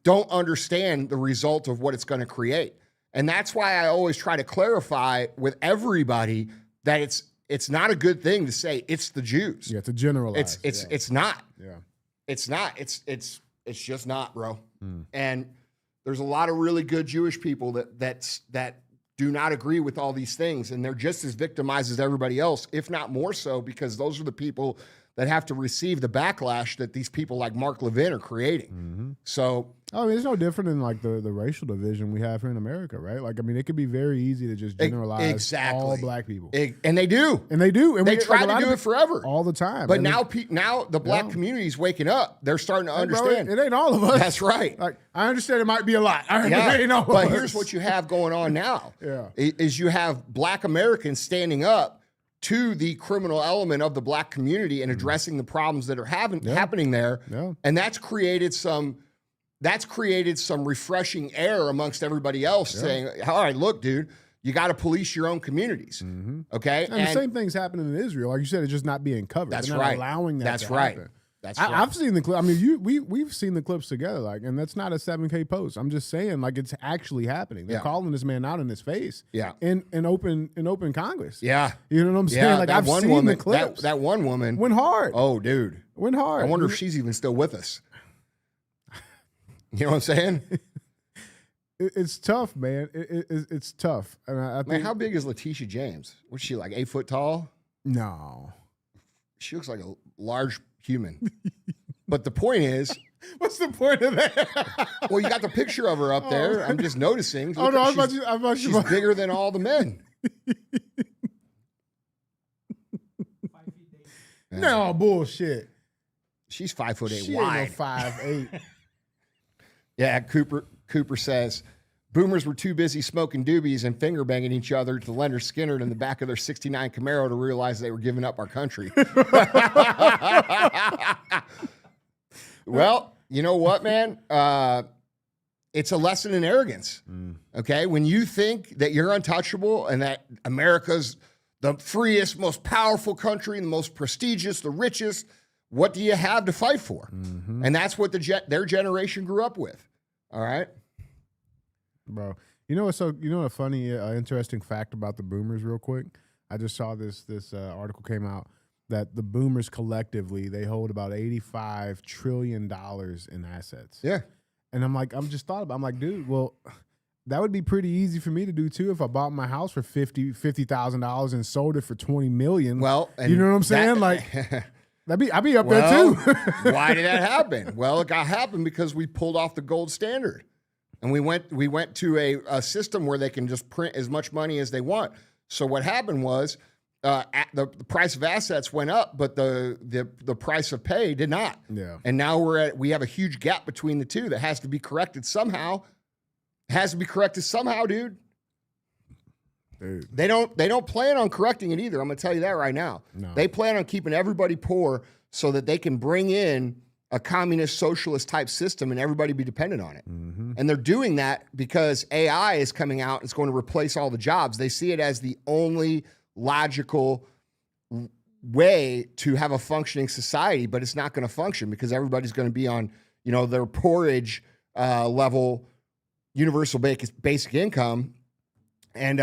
don't understand the result of what it's going to create. And that's why I always try to clarify with everybody that it's not a good thing to say it's the Jews. Yeah, to generalize. It's not. Yeah. It's not. It's just not, bro. And there's a lot of really good Jewish people that do not agree with all these things, and they're just as victimized as everybody else, if not more so, because those are the people that have to receive the backlash that these people like Mark Levin are creating. So, I mean, it's no different than like the racial division we have here in America, right? Like, I mean, it could be very easy to just generalize all black people. And they do. And they do. And they try to do it forever. All the time. But and now the black community is waking up. They're starting to understand. Bro, it ain't all of us. That's right. Like, I understand it might be a lot. It ain't all of but us. here's what you have going on now. Yeah. Is you have black Americans standing up to the criminal element of the black community and addressing the problems that are happening there. Yeah. And that's created some refreshing air amongst everybody else saying, all right, look, dude, you got to police your own communities. Okay. And the same thing's happening in Israel. Like you said, it's just not being covered. That's They're not right. allowing that That's to right. happen. That's right. I've seen the clip. I mean, we've seen the clips together, like, and that's not a 7K post. I'm just saying, like, it's actually happening. They're calling this man out in his face. Yeah. In open Congress. Yeah. You know what I'm saying? Yeah, like, that I've one seen woman, the clips. That one woman went hard. Oh, dude. Went hard. I wonder if she's even still with us. You know what I'm saying? It's tough, man. It's tough. And I think, Man, how big is Letitia James? What's she, like 8 foot tall? No. She looks like a large human. But the point is, what's the point of that? Well, you got the picture of her up there. I'm just noticing. Oh, no, I was she's bigger than all the men. No, bullshit. She's 5'8" She wide. ain't no 5'8". Yeah, Cooper says, boomers were too busy smoking doobies and finger banging each other to Leonard Skinner in the back of their 69 Camaro to realize they were giving up our country. Well, you know what, man? It's a lesson in arrogance. Okay? When you think that you're untouchable and that America's the freest, most powerful country, the most prestigious, the richest, what do you have to fight for? And that's what their generation grew up with. All right? Bro. You know a funny, interesting fact about the boomers real quick? I just saw this article came out that the boomers collectively, they hold about $85 trillion in assets. Yeah. And I'm like, I'm like, dude, well, that would be pretty easy for me to do too if I bought my house for $50,000 and sold it for $20 million. Well, and you know what I'm saying? Like, I'd be up there too. Why did that happen? Well, it got happened because we pulled off the gold standard. And we went to a system where they can just print as much money as they want. So what happened was the price of assets went up, but the price of pay did not. Yeah. And now we have a huge gap between the two that has to be corrected somehow. Has to be corrected somehow, dude. They don't plan on correcting it either. I'm going to tell you that right now. No. They plan on keeping everybody poor so that they can bring in a communist socialist type system and everybody be dependent on it. And they're doing that because AI is coming out. It's going to replace all the jobs. They see it as the only logical way to have a functioning society, but it's not going to function because everybody's going to be on, their porridge level universal basic income. And,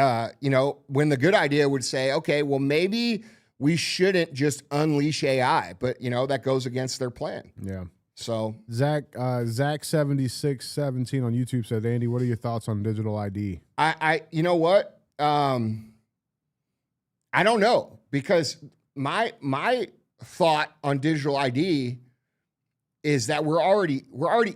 when the good idea would say, okay, well, maybe we shouldn't just unleash AI, but, that goes against their plan. Yeah. So Zach7617 on YouTube said, Andy, what are your thoughts on digital ID? You know what? I don't know, because my thought on digital ID is that we're already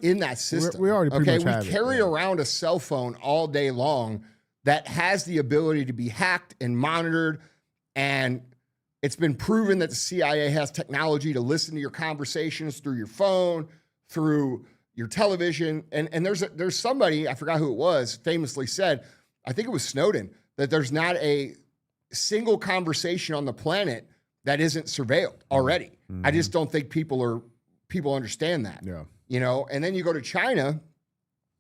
in that system. We already pretty much have we it, carry yeah. around a cell phone all day long that has the ability to be hacked and monitored, and it's been proven that the CIA has technology to listen to your conversations through your phone, through your television. And there's somebody, I forgot who it was, famously said, I think it was Snowden, that there's not a single conversation on the planet that isn't surveilled already. Mm-hmm. I just don't think people understand that. Yeah. You know, and then you go to China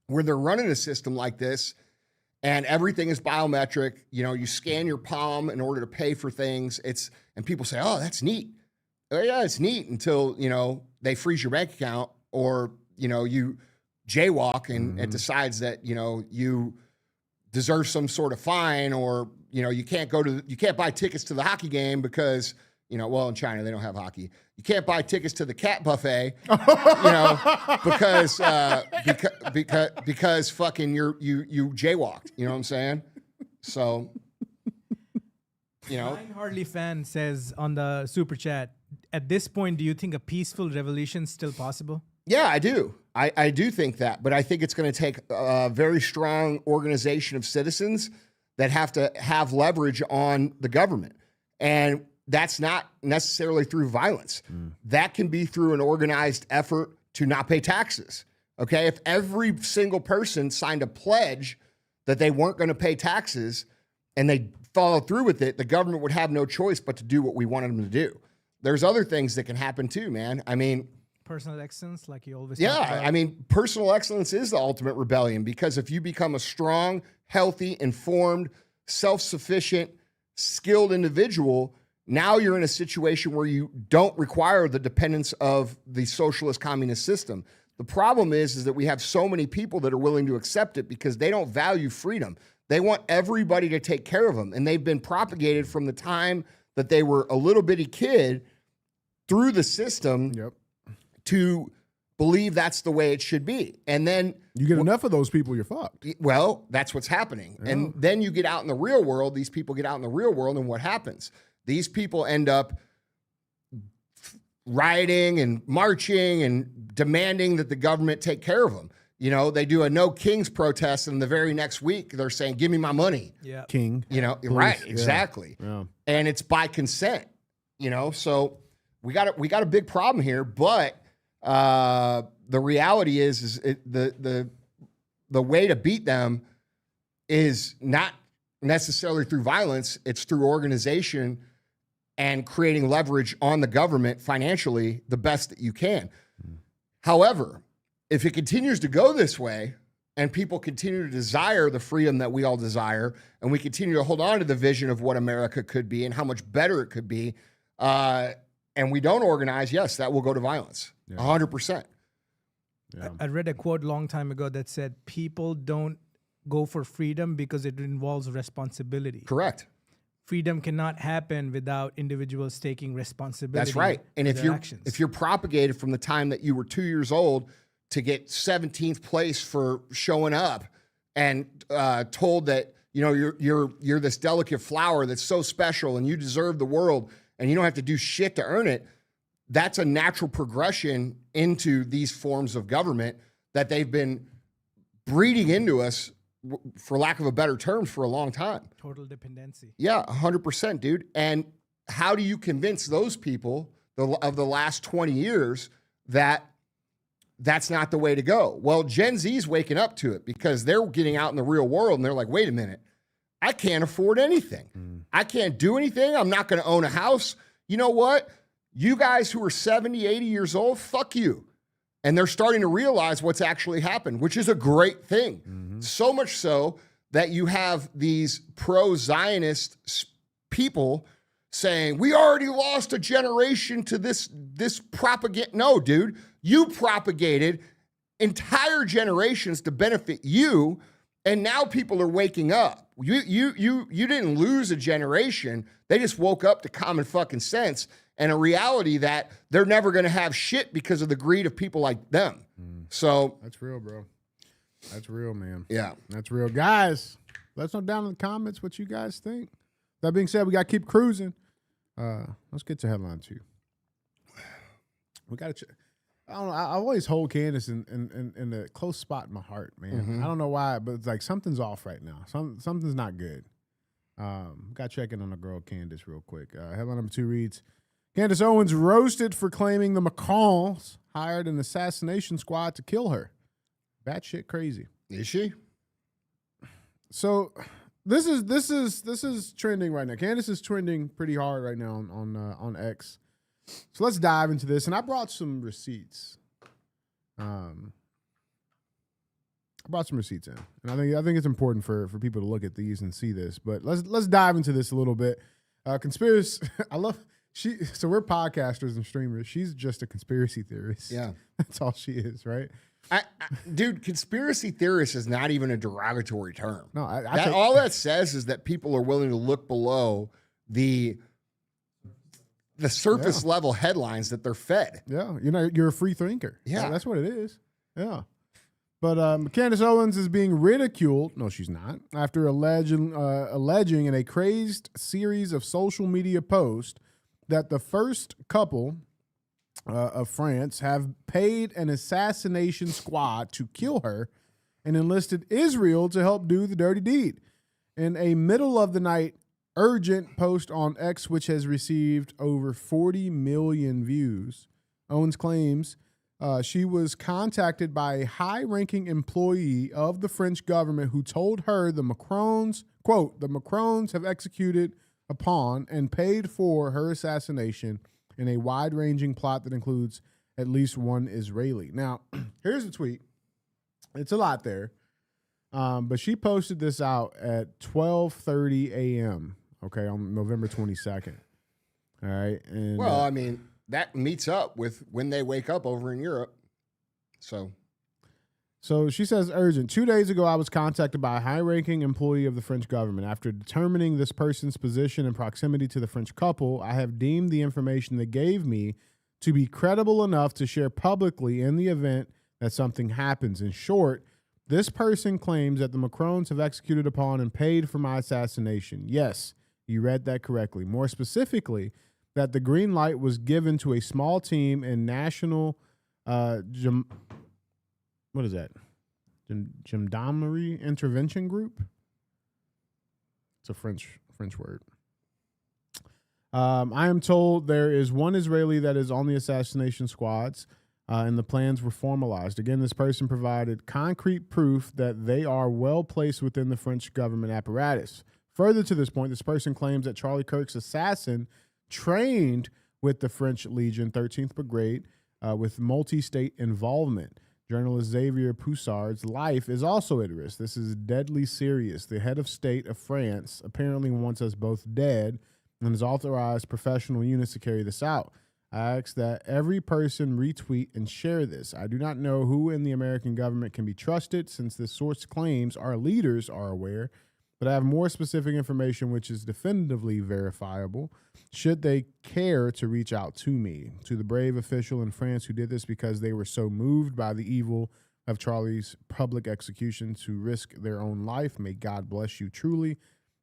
where they're running a system like this and everything is biometric. You know, you scan your palm in order to pay for things. And people say, oh, that's neat. Oh, yeah, it's neat until, you know, they freeze your bank account or, you know, you jaywalk and it decides that, you know, you deserve some sort of fine, or, you know, you can't buy tickets to the hockey game because, you know, well, in China, they don't have hockey. You can't buy tickets to the cat buffet, you know, because fucking you jaywalked. You know what I'm saying? So, you know. Ryan Hardley fan says on the super chat, at this point, do you think a peaceful revolution is still possible? Yeah, I do. I do think that, but I think it's going to take a very strong organization of citizens that have to have leverage on the government. And that's not necessarily through violence. That can be through an organized effort to not pay taxes. Okay? If every single person signed a pledge that they weren't going to pay taxes and they followed through with it, the government would have no choice but to do what we wanted them to do. There's other things that can happen too, man. I mean, personal excellence, like you always talk about. I mean, personal excellence is the ultimate rebellion, because if you become a strong, healthy, informed, self-sufficient, skilled individual, now you're in a situation where you don't require the dependence of the socialist communist system. The problem is that we have so many people that are willing to accept it because they don't value freedom. They want everybody to take care of them. And they've been propagated from the time that they were a little bitty kid through the system to believe that's the way it should be. And then you get enough of those people, you're fucked. Well, that's what's happening. Yeah. And then you get out in the real world, these people get out in the real world, and what happens? These people end up rioting and marching and demanding that the government take care of them. You know, they do a No Kings protest, and the very next week they're saying, give me my money. Yeah. King. You know, Please. right, Yeah. exactly. Yeah. And it's by consent, you know, so we got a big problem here, but the reality is the way to beat them is not necessarily through violence. It's through organization and creating leverage on the government financially the best that you can. However, if it continues to go this way and people continue to desire the freedom that we all desire, and we continue to hold on to the vision of what America could be and how much better it could be, and we don't organize, yes, that will go to violence. 100%. Yeah. I read a quote a long time ago that said, people don't go for freedom because it involves responsibility. Correct. Freedom cannot happen without individuals taking responsibility. That's right. And for if their you're actions. if you're propagated from the time that you were 2 years old to get 17th place for showing up and told that, you know, you're this delicate flower that's so special and you deserve the world and you don't have to do shit to earn it, that's a natural progression into these forms of government that they've been breeding into us, for lack of a better term, for a long time. Total dependency. Yeah, 100%, dude. And how do you convince those people of the last 20 years that that's not the way to go? Well, Gen Z's waking up to it because they're getting out in the real world and they're like, wait a minute, I can't afford anything. I can't do anything. I'm not going to own a house. You know what? You guys who are 70, 80 years old, fuck you. And they're starting to realize what's actually happened, which is a great thing. So much so that you have these pro-Zionist people saying, we already lost a generation to this propaganda. No, dude, you propagated entire generations to benefit you, and now people are waking up. You didn't lose a generation. They just woke up to common fucking sense and a reality that they're never going to have shit because of the greed of people like them. So that's real, bro. That's real, man. Yeah. That's real. Guys, let us know down in the comments what you guys think. That being said, we got to keep cruising. Let's get to headline 2. We got to check. I don't know. I always hold Candace in a close spot in my heart, man. I don't know why, but it's like something's off right now. Something's not good. Got checking on the girl Candace real quick. Headline number 2 reads, Candace Owens roasted for claiming the Macrons hired an assassination squad to kill her. Batshit crazy. Is she? So this is trending right now. Candace is trending pretty hard right now on X. So let's dive into this. And I brought some receipts. I brought some receipts in, and I think it's important for people to look at these and see this. But let's dive into this a little bit. Conspiracy. So we're podcasters and streamers. She's just a conspiracy theorist. Yeah, that's all she is, right? Dude, conspiracy theorist is not even a derogatory term. No, all that says is that people are willing to look below the surface level headlines that they're fed. Yeah, you're a free thinker. Yeah, that's what it is. Yeah. But Candace Owens is being ridiculed. No, she's not. After alleging in a crazed series of social media posts that the first couple of France have paid an assassination squad to kill her and enlisted Israel to help do the dirty deed. In a middle of the night urgent post on X, which has received over 40 million views, Owens claims she was contacted by a high-ranking employee of the French government who told her the Macrons, quote, the Macrons have executed upon and paid for her assassination in a wide-ranging plot that includes at least one Israeli. Now, here's the tweet. It's a lot there. But she posted this out at 12:30 a.m., okay, on November 22nd. All right. And well, I mean, that meets up with when they wake up over in Europe. So she says, urgent. 2 days ago, I was contacted by a high-ranking employee of the French government. After determining this person's position and proximity to the French couple, I have deemed the information they gave me to be credible enough to share publicly in the event that something happens. In short, this person claims that the Macrons have executed upon and paid for my assassination. Yes, you read that correctly. More specifically, that the green light was given to a small team in national what is that? Gendarmerie Intervention Group? It's a French word. I am told there is one Israeli that is on the assassination squads, and the plans were formalized. Again, this person provided concrete proof that they are well placed within the French government apparatus. Further to this point, this person claims that Charlie Kirk's assassin trained with the French Legion 13th Brigade with multi-state involvement. Journalist Xavier Poussard's life is also at risk. This is deadly serious. The head of state of France apparently wants us both dead and has authorized professional units to carry this out. I ask that every person retweet and share this. I do not know who in the American government can be trusted since this source claims our leaders are aware, but I have more specific information which is definitively verifiable should they care to reach out to me. To the brave official in France who did this because they were so moved by the evil of Charlie's public execution to risk their own life, may God bless you truly.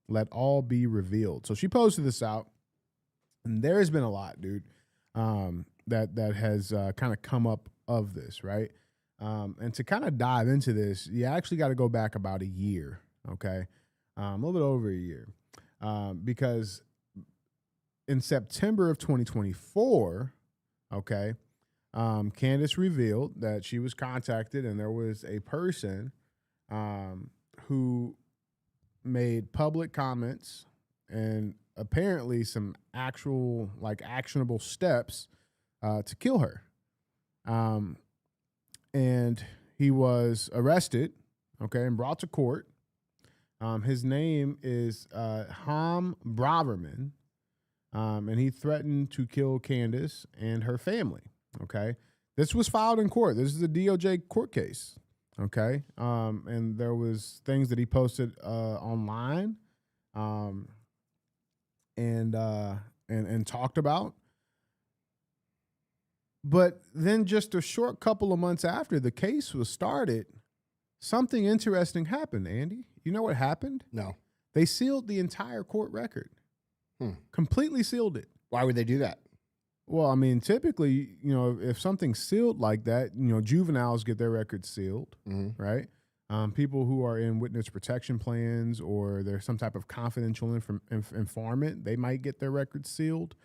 Let all be revealed. So she posted this out, and there has been a lot, dude, that has kind of come up of this, right? And to kind of dive into this, you actually got to go back about a year, okay? A little bit over a year, because in September of 2024, okay, Candace revealed that she was contacted and there was a person who made public comments and apparently some actual actionable steps to kill her. And he was arrested, okay, and brought to court. His name is Ham Braverman, and he threatened to kill Candace and her family, okay? This was filed in court. This is a DOJ court case, okay? And there was things that he posted online and talked about. But then just a short couple of months after the case was started, something interesting happened, Andy. You know what happened? No. They sealed the entire court record. Completely sealed it. Why would they do that? Well, I mean, typically, if something's sealed like that, juveniles get their records sealed, right? People who are in witness protection plans or there's some type of confidential informant, they might get their records sealed.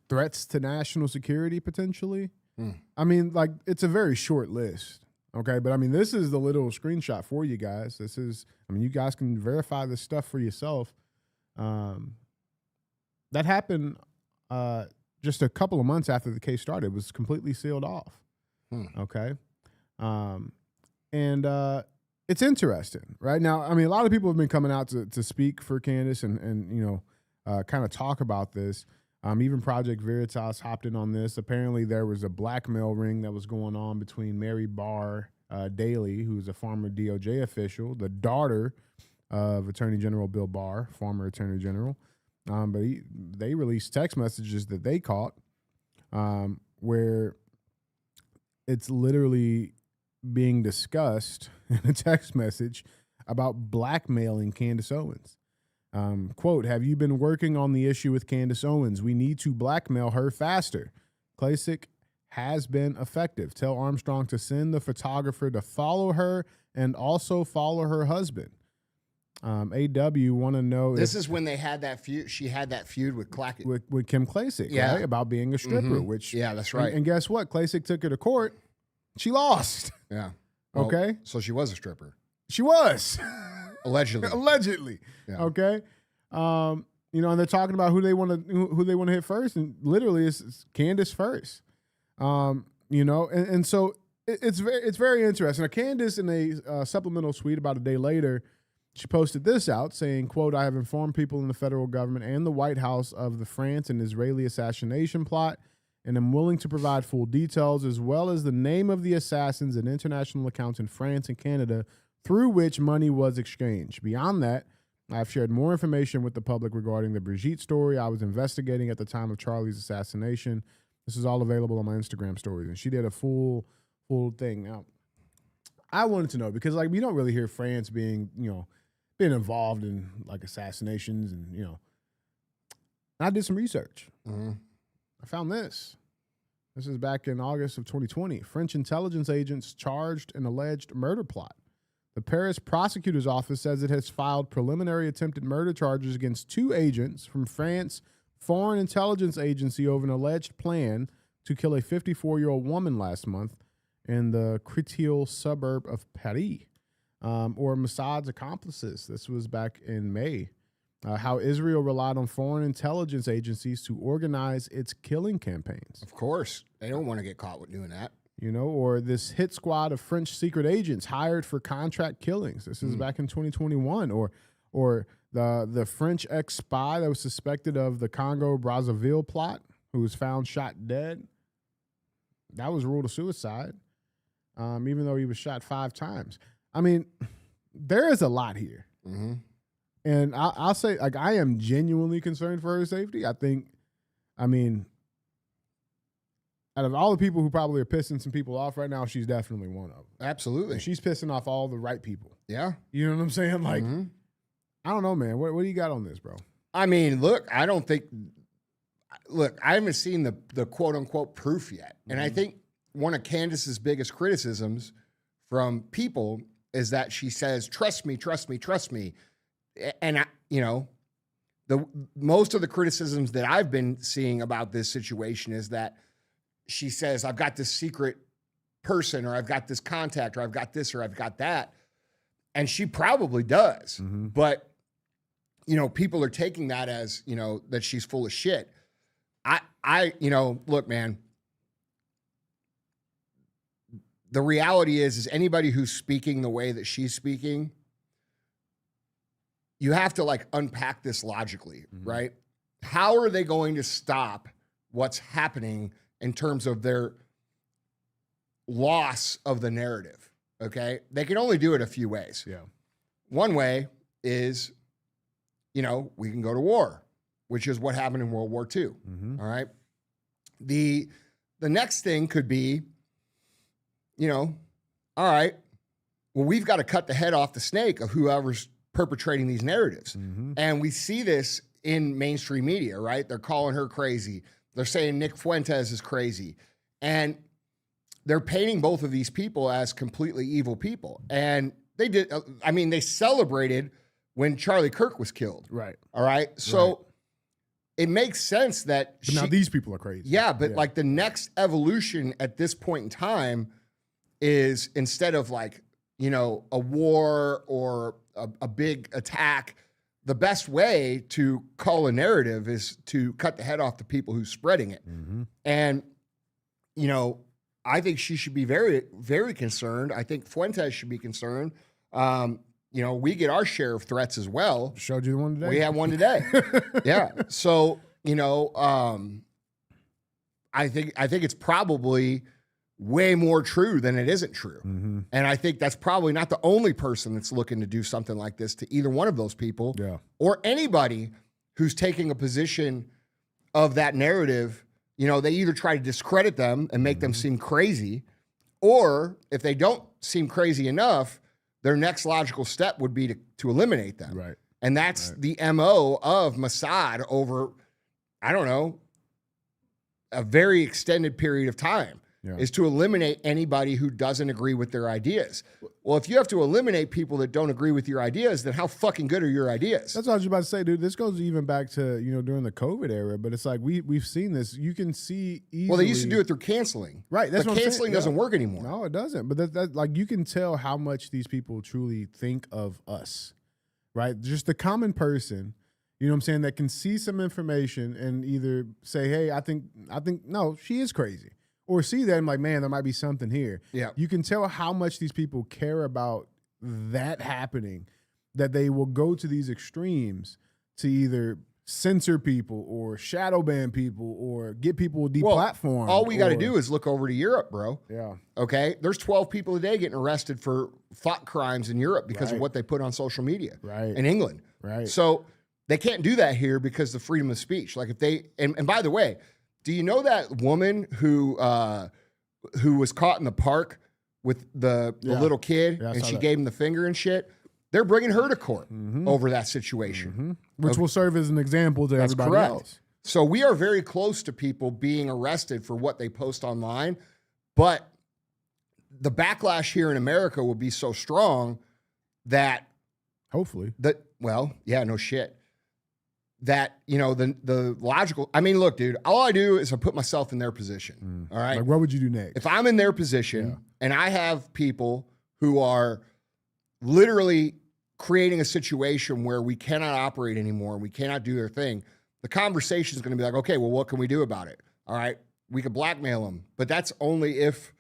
Threats to national security, potentially. I mean, like, it's a very short list, okay? But, I mean, this is the little screenshot for you guys. You guys can verify this stuff for yourself. That happened just a couple of months after the case started. It was completely sealed off, okay? And it's interesting, right? Now, I mean, a lot of people have been coming out to speak for Candace and kind of talk about this. Even Project Veritas hopped in on this. Apparently, there was a blackmail ring that was going on between Mary Barr Daley, who's a former DOJ official, the daughter of Attorney General Bill Barr, former Attorney General. But they released text messages that they caught where it's literally being discussed in a text message about blackmailing Candace Owens. Quote, have you been working on the issue with Candace Owens? We need to blackmail her faster. Klasick has been effective. Tell Armstrong to send the photographer to follow her and also follow her husband. AW want to know this is when they had that feud. She had that feud with Clackett. with Kim Klasick, right? About being a stripper, which that's right. And guess what? Klasick took her to court. She lost. Yeah. Well, okay. So she was a stripper. She was. Allegedly. Allegedly. Yeah. Okay. And they're talking about who they want to hit first, and literally it's Candace first. And so it's very interesting. Now, Candace, in a supplemental tweet about a day later, she posted this out saying, quote, I have informed people in the federal government and the White House of the France and Israeli assassination plot, and am willing to provide full details as well as the name of the assassins and international accounts in France and Canada through which money was exchanged. Beyond that, I've shared more information with the public regarding the Brigitte story I was investigating at the time of Charlie's assassination. This is all available on my Instagram stories. And she did a full thing. Now, I wanted to know because, like, we don't really hear France being involved in, like, assassinations and, I did some research. I found this. This is back in August of 2020. French intelligence agents charged an alleged murder plot. The Paris prosecutor's office says it has filed preliminary attempted murder charges against 2 agents from France Foreign Intelligence Agency over an alleged plan to kill a 54-year-old woman last month in the Créteil suburb of Paris, or Mossad's accomplices. This was back in May. How Israel relied on foreign intelligence agencies to organize its killing campaigns. Of course. They don't want to get caught with doing that. Or this hit squad of French secret agents hired for contract killings. This is back in 2021. Or the French ex-spy that was suspected of the Congo-Brazzaville plot, who was found shot dead. That was ruled a suicide, even though he was shot 5 times. I mean, there is a lot here. And I'll say, like, I am genuinely concerned for her safety. Out of all the people who probably are pissing some people off right now, she's definitely one of them. Absolutely. And she's pissing off all the right people. Yeah. You know what I'm saying? Like, I don't know, man. What do you got on this, bro? I mean, look, I haven't seen the quote unquote proof yet. And I think one of Candace's biggest criticisms from people is that she says, trust me, trust me, trust me. And most of the criticisms that I've been seeing about this situation is that she says, I've got this secret person, or I've got this contact, or I've got this, or I've got that. And she probably does. But, people are taking that as, that she's full of shit. Look, man, the reality is anybody who's speaking the way that she's speaking, you have to, like, unpack this logically, right? How are they going to stop what's happening in terms of their loss of the narrative? Okay. They can only do it a few ways. Yeah. One way is, we can go to war, which is what happened in World War II. All right. The next thing could be, all right, well, we've got to cut the head off the snake of whoever's perpetrating these narratives. And we see this in mainstream media, right? They're calling her crazy. They're saying Nick Fuentes is crazy. And they're painting both of these people as completely evil people. And they did, I mean, they celebrated when Charlie Kirk was killed. Right. All right. So it makes sense that But now these people are crazy. Yeah, but like the next evolution at this point in time is instead of like, you know, a war or a big attack, the best way to call a narrative is to cut the head off the people who's spreading it. And, you know, I think she should be very, very concerned. I think Fuentes should be concerned. You know, we get our share of threats as well. Showed you the one today. We have one today. Yeah. So, you know, I think it's probably way more true than it isn't true. And I think that's probably not the only person that's looking to do something like this to either one of those people or anybody who's taking a position of that narrative. You know, they either try to discredit them and make them seem crazy, or if they don't seem crazy enough, their next logical step would be to eliminate them. Right. And that's the MO of Mossad over, I don't know, a very extended period of time. Is to eliminate anybody who doesn't agree with their ideas. Well, if you have to eliminate people that don't agree with your ideas, then how fucking good are your ideas? That's what I was about to say, dude. This goes even back to, you know, during the COVID era, but it's like we've seen this. You can see easily. Well, they used to do it through canceling. Right. That's but what canceling doesn't work anymore. No, it doesn't. But that's like you can tell how much these people truly think of us, right? Just the common person, you know what I'm saying, that can see some information and either say, hey, I think no, she is crazy. Or see that and like, man, there might be something here. Yeah. You can tell how much these people care about that happening, that they will go to these extremes to either censor people or shadow ban people or get people deplatformed. All we got to do is look over to Europe, bro. Yeah. Okay? There's 12 people a day getting arrested for thought crimes in Europe because of what they put on social media. Right. In England. Right. So they can't do that here because of freedom of speech. Like if they, and by the way, do you know that woman who was caught in the park with the little kid and she gave him the finger and shit? They're bringing her to court over that situation. Which will serve as an example to everybody else. So we are very close to people being arrested for what they post online, but the backlash here in America will be so strong that hopefully well, yeah, no shit. That, you know, the logical, I mean, look, dude, all I do is I put myself in their position. All right. Like, what would you do next? If I'm in their position and I have people who are literally creating a situation where we cannot operate anymore, we cannot do their thing, the conversation is going to be like, okay, well, what can we do about it? All right. We could blackmail them, but that's only if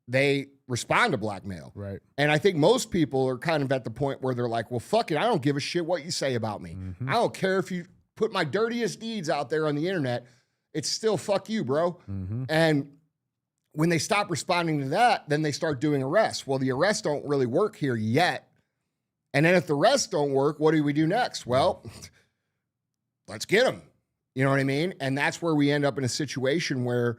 they respond to blackmail. Right. And I think most people are kind of at the point where they're like, well, fuck it. I don't give a shit what you say about me. I don't care if you put my dirtiest deeds out there on the internet. It's still fuck you, bro. And when they stop responding to that, then they start doing arrests. Well, the arrests don't really work here yet. And then if the arrests don't work, what do we do next? Well, let's get them. You know what I mean? And that's where we end up in a situation where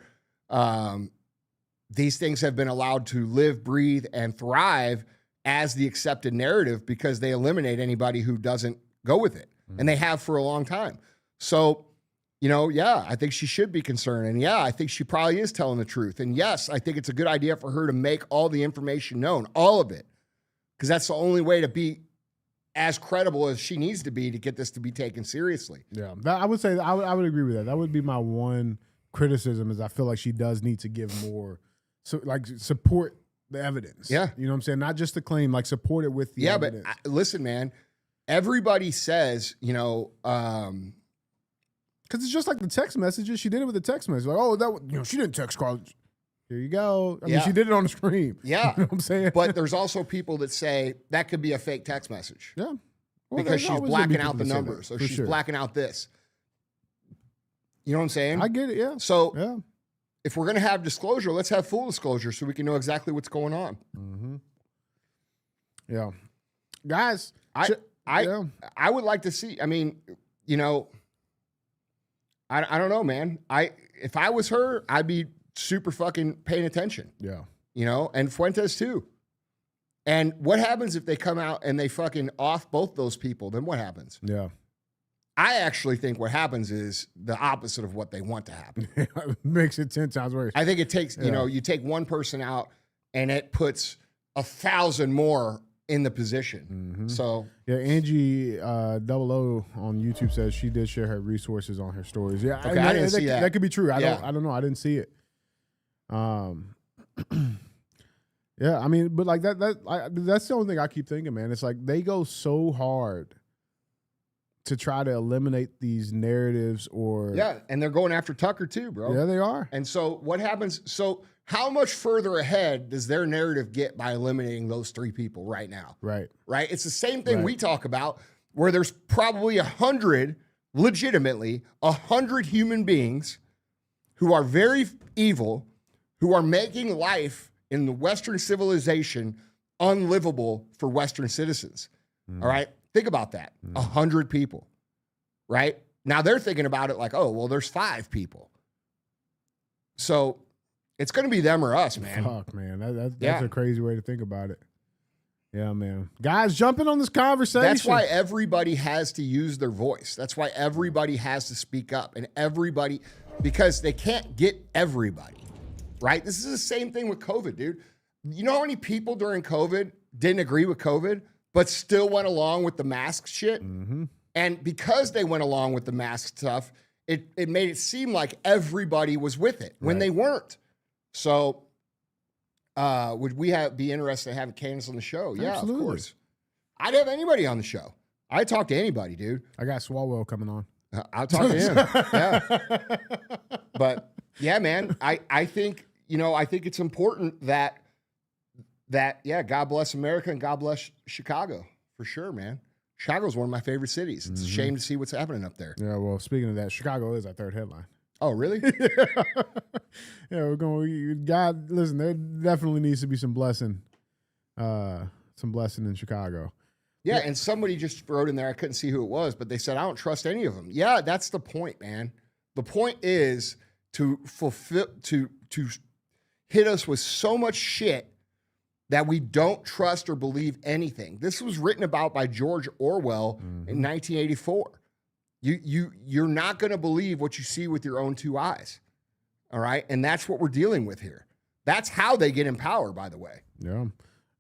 these things have been allowed to live, breathe, and thrive as the accepted narrative because they eliminate anybody who doesn't go with it. And they have for a long time. So, you know, yeah, I think she should be concerned. And yeah, I think she probably is telling the truth. And yes, I think it's a good idea for her to make all the information known, all of it, because that's the only way to be as credible as she needs to be to get this to be taken seriously. Yeah, I would say I would agree with that. That would be my one criticism is I feel like she does need to give more. So, like, support the evidence. Yeah. You know what I'm saying? Not just the claim, like, support it with the evidence. But listen, man, everybody says, you know, because it's just like the text messages. She did it with the text message. Like, oh, that, you know, she didn't text Carl. Here you go. I mean, she did it on the screen. Yeah. You know what I'm saying? But there's also people that say that could be a fake text message. Yeah. Well, because she's blacking out the numbers. So she's blacking out this. You know what I'm saying? I get it, yeah. So if we're going to have disclosure, let's have full disclosure so we can know exactly what's going on. Yeah. Guys, I would like to see, I mean, you know, I don't know, man. If I was her, I'd be super fucking paying attention. Yeah. You know, and Fuentes too. And what happens if they come out and they fucking off both those people? Then what happens? Yeah. I actually think what happens is the opposite of what they want to happen. Makes it 10 times worse. I think it takes, you take one person out and it puts 1,000 more in the position. So yeah, Angie Double O on YouTube says she did share her resources on her stories. Yeah, okay, I didn't see that. That could be true. I Yeah. don't know. I didn't see it. Yeah, I mean, but like that's the only thing I keep thinking, man. It's like they go so hard to try to eliminate these narratives or yeah, and they're going after Tucker too, bro. Yeah, they are. And so what happens? So how much further ahead does their narrative get by eliminating those 3 people right now? Right. Right. It's the same thing Right. we talk about, where there's probably 100, legitimately 100 human beings who are very evil, who are making life in the Western civilization unlivable for Western citizens. All right. Think about that. 100 people. Right. Now they're thinking about it like, oh, well, there's 5 people. So it's going to be them or us, man. Fuck, man. That's Yeah. a crazy way to think about it. Yeah, man. Guys, jumping on this conversation. That's why everybody has to use their voice. That's why everybody has to speak up, and everybody, because they can't get everybody, right? This is the same thing with COVID, dude. You know how many people during COVID didn't agree with COVID, but still went along with the mask shit? And because they went along with the mask stuff, it made it seem like everybody was with it when they weren't. So would we be interested in having Candace on the show? Yeah, Absolutely. of course. I'd have anybody on the show. I'd talk to anybody, dude. I got Swalwell coming on. I'll talk to him. Yeah. But yeah, man, I think, I think it's important that, yeah, God bless America and God bless Chicago for sure, man. Chicago's one of my favorite cities. It's a shame to see what's happening up there. Yeah, well, speaking of that, Chicago is our 3rd headline. Oh, really? Yeah, we're going. God, listen, there definitely needs to be some blessing in Chicago. Yeah, and somebody just wrote in there, I couldn't see who it was, but they said, I don't trust any of them. Yeah, that's the point, man. The point is to hit us with so much shit that we don't trust or believe anything. This was written about by George Orwell in 1984. You're not going to believe what you see with your own 2 eyes. All right? And that's what we're dealing with here. That's how they get in power, by the way. Yeah.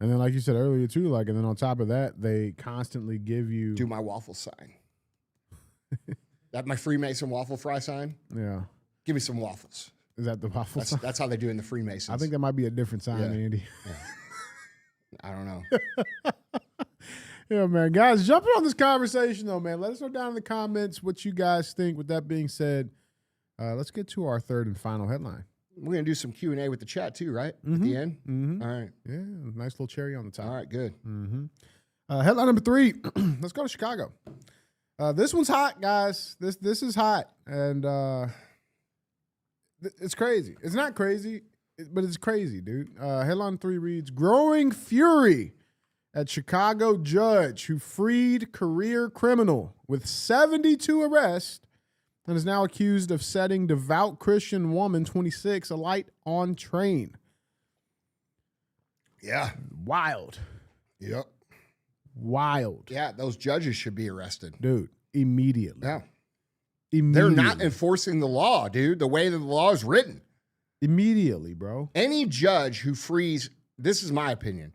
And then, like you said earlier, too, and then on top of that, they constantly give you. Do my waffle sign. That my Freemason waffle fry sign? Yeah. Give me some waffles. Is that the waffle sign? That's how they do in the Freemasons. I think that might be a different sign, Andy. Yeah. I don't know. Yeah, man. Guys, jumping on this conversation, though, man. Let us know down in the comments what you guys think. With that being said, let's get to our 3rd and final headline. We're going to do some Q&A with the chat, too, right? At the end? All right. Yeah, nice little cherry on the top. All right, good. Headline number 3. Let's go to Chicago. This one's hot, guys. This is hot, and it's crazy. It's not crazy, but it's crazy, dude. Headline 3 reads, "Growing fury at Chicago judge who freed career criminal with 72 arrests and is now accused of setting devout Christian woman, 26, alight on train." Yeah. Wild. Yep. Wild. Yeah, those judges should be arrested. Dude, immediately. Yeah. Immediately. They're not enforcing the law, dude, the way that the law is written. Immediately, bro. Any judge who frees, this is my opinion,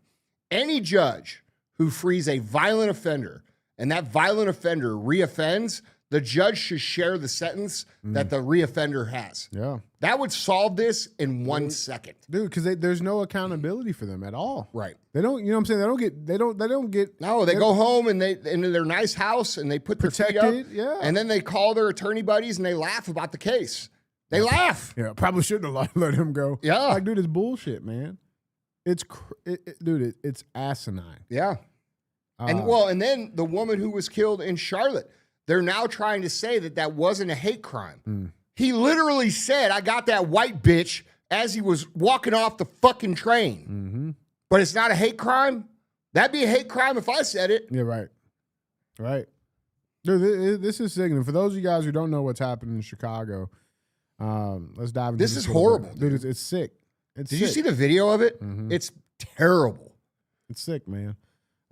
any judge who frees a violent offender and that violent offender reoffends, the judge should share the sentence that the reoffender has. Yeah. That would solve this in 1 second. Dude, because there's no accountability for them at all. Right. They don't, you know what I'm saying? They don't get. No, they go home and they into their nice house and they put their feet up. Protected, yeah. And then they call their attorney buddies and they laugh about the case. They laugh. Yeah, probably shouldn't have let him go. Yeah. Like, dude, it's bullshit, man. Dude, it's asinine. Yeah. And then the woman who was killed in Charlotte, they're now trying to say that wasn't a hate crime. He literally said, I got that white bitch as he was walking off the fucking train. But it's not a hate crime? That'd be a hate crime if I said it. Yeah, right. Right. Dude, this is sickening. For those of you guys who don't know what's happening in Chicago, let's dive into This is a little horrible, bit. Dude, it's sick. Did you see the video of it? It's terrible. It's sick, man.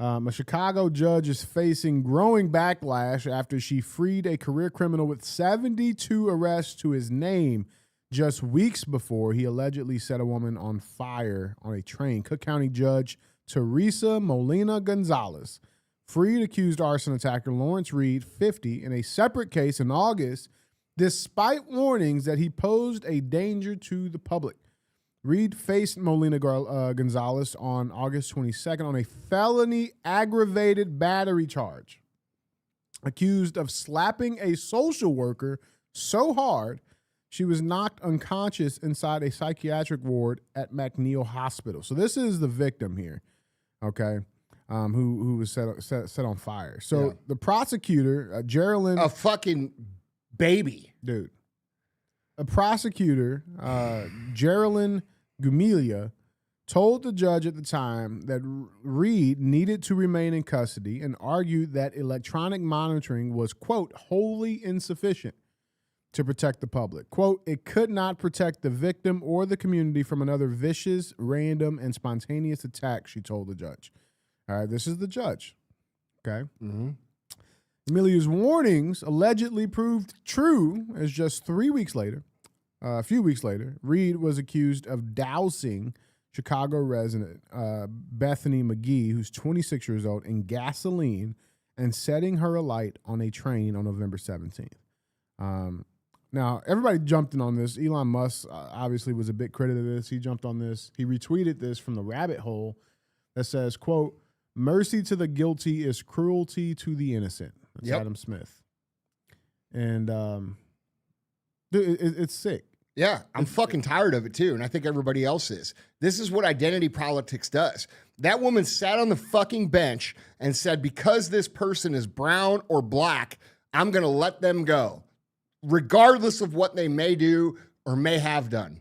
A Chicago judge is facing growing backlash after she freed a career criminal with 72 arrests to his name just weeks before he allegedly set a woman on fire on a train. Cook County Judge Teresa Molina Gonzalez freed accused arson attacker Lawrence Reed, 50, in a separate case in August, despite warnings that he posed a danger to the public. Reed faced Molina Gonzalez on August 22nd on a felony aggravated battery charge, accused of slapping a social worker so hard she was knocked unconscious inside a psychiatric ward at McNeil Hospital. So this is the victim here, okay, who was set on fire. So the prosecutor, Geraldine... A fucking baby. Dude. A prosecutor, Geraldine Gumilia, told the judge at the time that Reed needed to remain in custody and argued that electronic monitoring was, quote, wholly insufficient to protect the public. Quote, it could not protect the victim or the community from another vicious, random, and spontaneous attack, she told the judge. All right, this is the judge, okay? Mm-hmm. Amelia's warnings allegedly proved true as just 3 weeks later, a few weeks later, Reed was accused of dousing Chicago resident Bethany McGee, who's 26 years old, in gasoline and setting her alight on a train on November 17th. Now, everybody jumped in on this. Elon Musk obviously was a big critic of this. He jumped on this. He retweeted this from the rabbit hole that says, quote, mercy to the guilty is cruelty to the innocent. That's Adam Smith. And dude, it's sick. Yeah, I'm fucking tired of it too, and I think everybody else is. This is what identity politics does. That woman sat on the fucking bench and said, because this person is brown or black, I'm going to let them go, regardless of what they may do or may have done.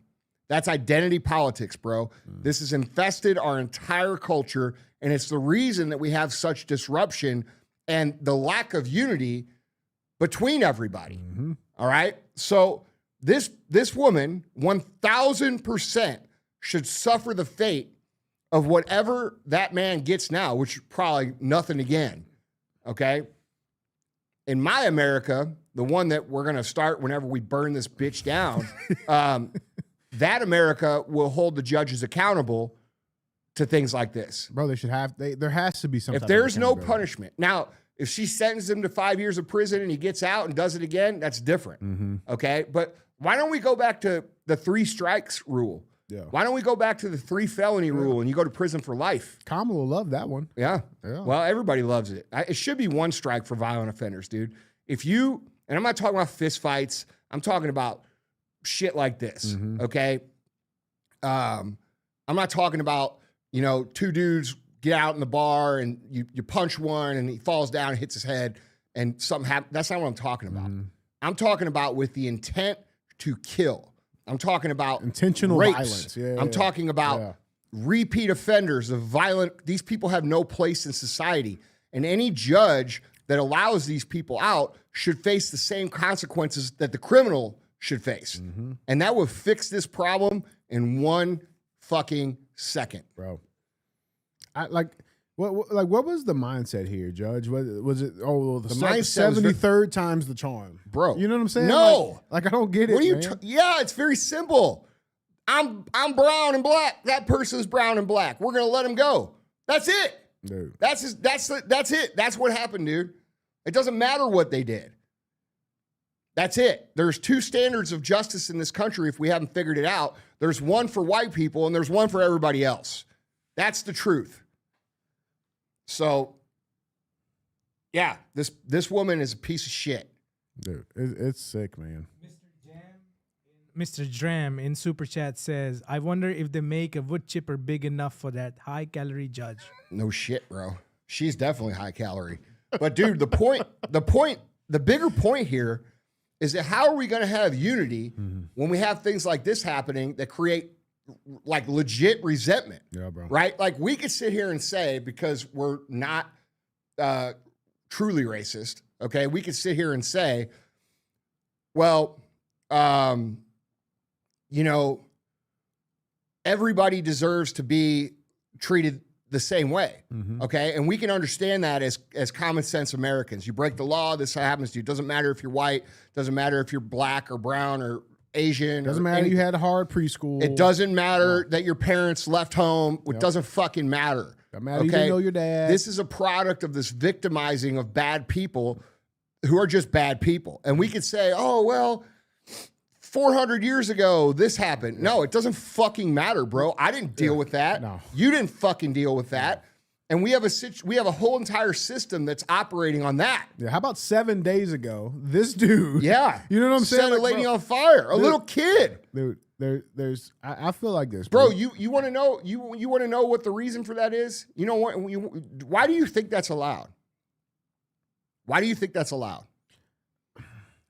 That's identity politics, bro. This has infested our entire culture, and it's the reason that we have such disruption and the lack of unity between everybody. All right? So this woman, 1,000%, should suffer the fate of whatever that man gets now, which is probably nothing again. Okay? In my America, the one that we're going to start whenever we burn this bitch down, that America will hold the judges accountable to things like this. Bro, they should have, there has to be some If type there's of no accountability. punishment. Now, if she sentences him to 5 years of prison and he gets out and does it again, that's different. Okay? But why don't we go back to the 3 strikes rule? Yeah. Why don't we go back to the 3 felony rule and you go to prison for life? Kamala loved that one. Yeah. Yeah. Well, everybody loves it. It should be 1 strike for violent offenders, dude. If you, and I'm not talking about fist fights, I'm talking about shit like this, okay? I'm not talking about, 2 dudes get out in the bar and you punch one and he falls down and hits his head and something happens. That's not what I'm talking about. I'm talking about with the intent to kill. I'm talking about intentional rapes. violence. Yeah, I'm talking about repeat offenders of violent. These people have no place in society. And any judge that allows these people out should face the same consequences that the criminal should face. And that would fix this problem in 1 fucking second. Bro. What was the mindset here, Judge? Was it the mindset was 73rd times the charm? Bro. You know what I'm saying? No. Like I don't get it. What are you man. yeah, it's very simple. I'm brown and black. That person's brown and black. We're gonna let him go. That's it. Dude. That's it. That's what happened, dude. It doesn't matter what they did. That's it. There's 2 standards of justice in this country if we haven't figured it out. There's one for white people and there's one for everybody else. That's the truth. So, yeah, this woman is a piece of shit. Dude, it's sick, man. Mr. Dram in Super Chat says, I wonder if they make a wood chipper big enough for that high-calorie judge. No shit, bro. She's definitely high calorie. But, dude, the bigger point here is that how are we going to have unity when we have things like this happening that create like legit resentment? Yeah, bro. Right? Like we could sit here and say, because we're not truly racist, okay? We could sit here and say, well, everybody deserves to be treated the same way. Okay. And we can understand that as common sense Americans. You break the law, this happens to you. It doesn't matter if you're white, doesn't matter if you're black or brown or Asian. Doesn't matter you had a hard preschool. It doesn't matter that your parents left home. It doesn't fucking matter. Doesn't matter you didn't know your dad. This is a product of this victimizing of bad people who are just bad people. And we could say, oh, well, 400 years ago, this happened. No, it doesn't fucking matter, bro. I didn't deal with that. No. You didn't fucking deal with that. And we have a whole entire system that's operating on that. Yeah, how about 7 days ago, this dude? Yeah. You know what I'm saying? Set a Like, lady bro, on fire. A little kid. Dude, there's I feel like this, Bro, you want to know you want to know what the reason for that is? You know what? Why do you think that's allowed? Why do you think that's allowed?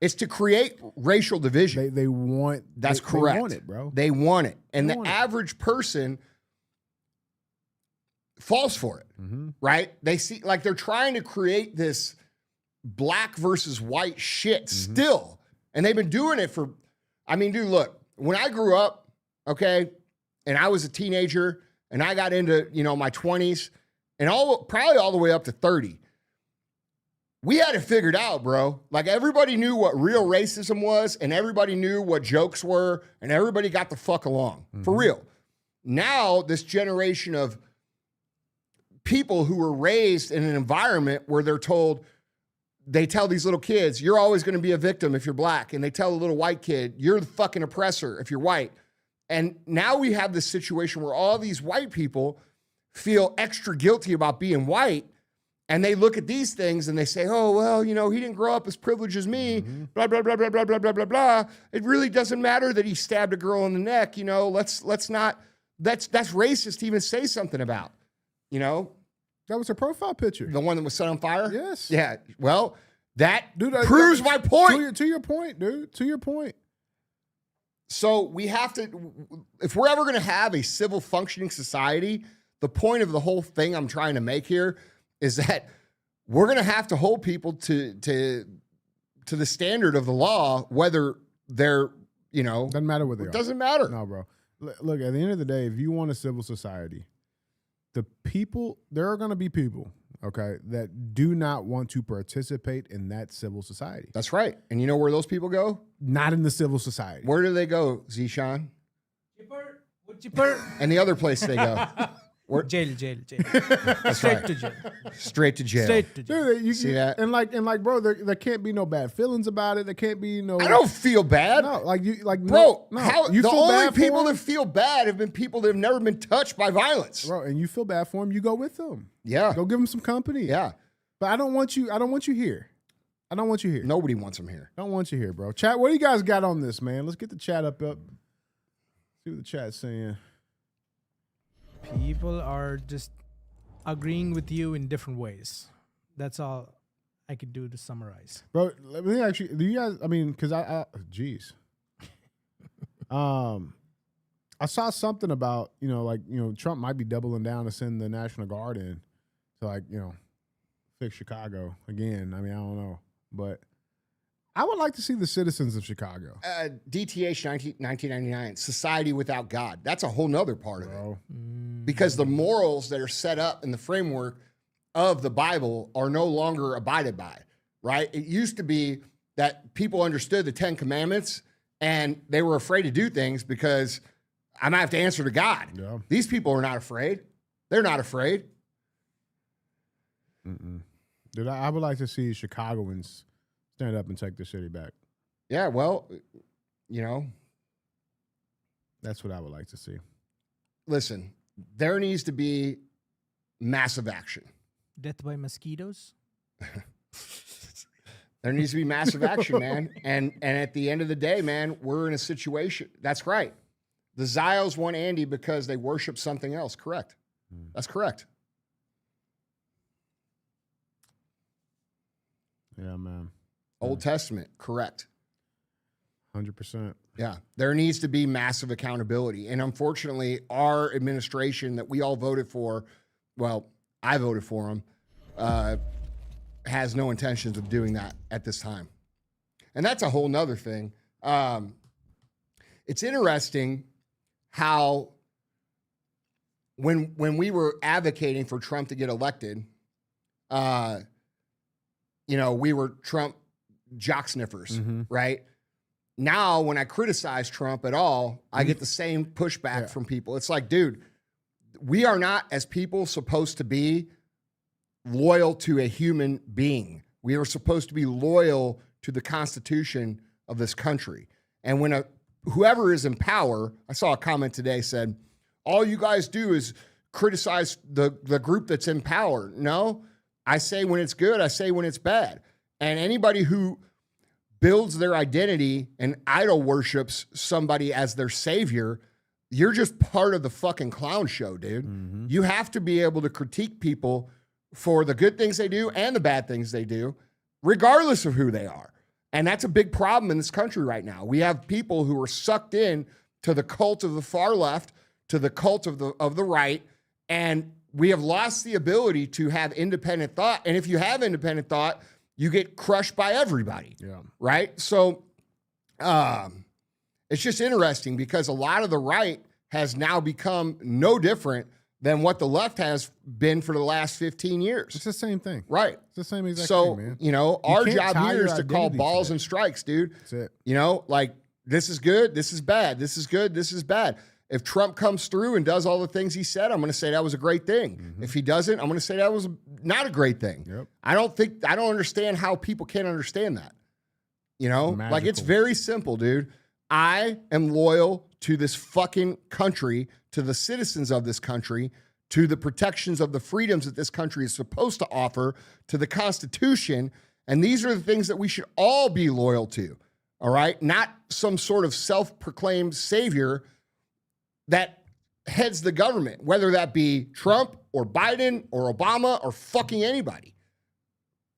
It's to create racial division. They want. That's they, correct. They want it, bro. They want it, and They the want it. average person falls for it. Right? They see like they're trying to create this black versus white shit still, and they've been doing it for. I mean, dude, look. When I grew up, okay, and I was a teenager, and I got into my 20s, and probably all the way up to 30. We had it figured out, bro. Like everybody knew what real racism was, and everybody knew what jokes were, and everybody got the fuck along. For real. Now, this generation of people who were raised in an environment where they're told, they tell these little kids, you're always going to be a victim if you're black. And they tell a little white kid, you're the fucking oppressor if you're white. And now we have this situation where all these white people feel extra guilty about being white. And they look at these things and they say, oh, well, he didn't grow up as privileged as me, blah, blah, blah, blah, blah, blah, blah, blah, blah. It really doesn't matter that he stabbed a girl in the neck. Let's not, that's racist to even say something about, That was a profile picture. The one that was set on fire? Yes. Yeah. Well, that Dude, proves my point. To your point, dude. To your point. So we have to, if we're ever going to have a civil functioning society, the point of the whole thing I'm trying to make here is that we're going to have to hold people to the standard of the law, whether they're, Doesn't matter what they are. It doesn't matter. No, bro. Look, at the end of the day, if you want a civil society, there are going to be people, okay, that do not want to participate in that civil society. That's right. And you know where those people go? Not in the civil society. Where do they go, Zishan? Chipper. And the other place they go? Jail. That's Straight right. to jail. Straight to jail. Straight to jail. Dude, See that? And like, bro, there can't be no bad feelings about it. There can't be no. I don't feel bad. No, Bro, no. how, You the feel only bad for people them? that feel bad have been people that have never been touched by violence. Bro, and you feel bad for them, you go with them. Yeah. Go give them some company. Yeah. But I don't want you here. I don't want you here. Nobody wants them here. I don't want you here, bro. Chat, what do you guys got on this, man? Let's get the chat up. See what the chat's saying. People are just agreeing with you in different ways. That's all I could do to summarize. Bro, let me actually, do you guys, because geez. I saw something about, Trump might be doubling down to send the National Guard in to fix Chicago again. I don't know. But I would like to see the citizens of Chicago. DTH 1999, Society Without God. That's a whole nother part of Bro. it. Because the morals that are set up in the framework of the Bible are no longer abided by, right? It used to be that people understood the 10 Commandments and they were afraid to do things because I might have to answer to God. Yeah. These people are not afraid. They're not afraid. Dude, I would like to see Chicagoans stand up and take the city back. Yeah, well, That's what I would like to see. listen, there needs to be massive action. Death by mosquitoes? There needs to be massive action, man. And at the end of the day, man, we're in a situation. That's right. The Zios want Andy because they worship something else. Correct. That's correct. Yeah, man. Old Testament. Correct. 100%. Yeah. There needs to be massive accountability. And unfortunately, our administration that we all voted for, well, I voted for them, has no intentions of doing that at this time. And that's a whole nother thing. It's interesting how when we were advocating for Trump to get elected, we were Trump jock sniffers, right? Now, when I criticize Trump at all, I get the same pushback from people. It's like, dude, we are not, as people, supposed to be loyal to a human being. We are supposed to be loyal to the Constitution of this country. And when whoever is in power, I saw a comment today said, all you guys do is criticize the group that's in power. No, I say when it's good, I say when it's bad. And anybody who builds their identity and idol worships somebody as their savior, you're just part of the fucking clown show, dude. You have to be able to critique people for the good things they do and the bad things they do, regardless of who they are. And that's a big problem in this country right now. We have people who are sucked in to the cult of the far left, to the cult of the right, and we have lost the ability to have independent thought. And if you have independent thought, you get crushed by everybody. Yeah. Right? So it's just interesting because a lot of the right has now become no different than what the left has been for the last 15 years. It's the same thing. Right. It's the same exact thing, man. Our job here is to call balls and strikes, dude. That's it. Like, this is good, this is bad, this is good, this is bad. If Trump comes through and does all the things he said, I'm going to say that was a great thing. If he doesn't, I'm going to say that was not a great thing. Yep. I don't understand how people can't understand that. Like, it's very simple, dude. I am loyal to this fucking country, to the citizens of this country, to the protections of the freedoms that this country is supposed to offer, to the Constitution. And these are the things that we should all be loyal to. All right? Not some sort of self-proclaimed savior that heads the government, whether that be Trump or Biden or Obama or fucking anybody.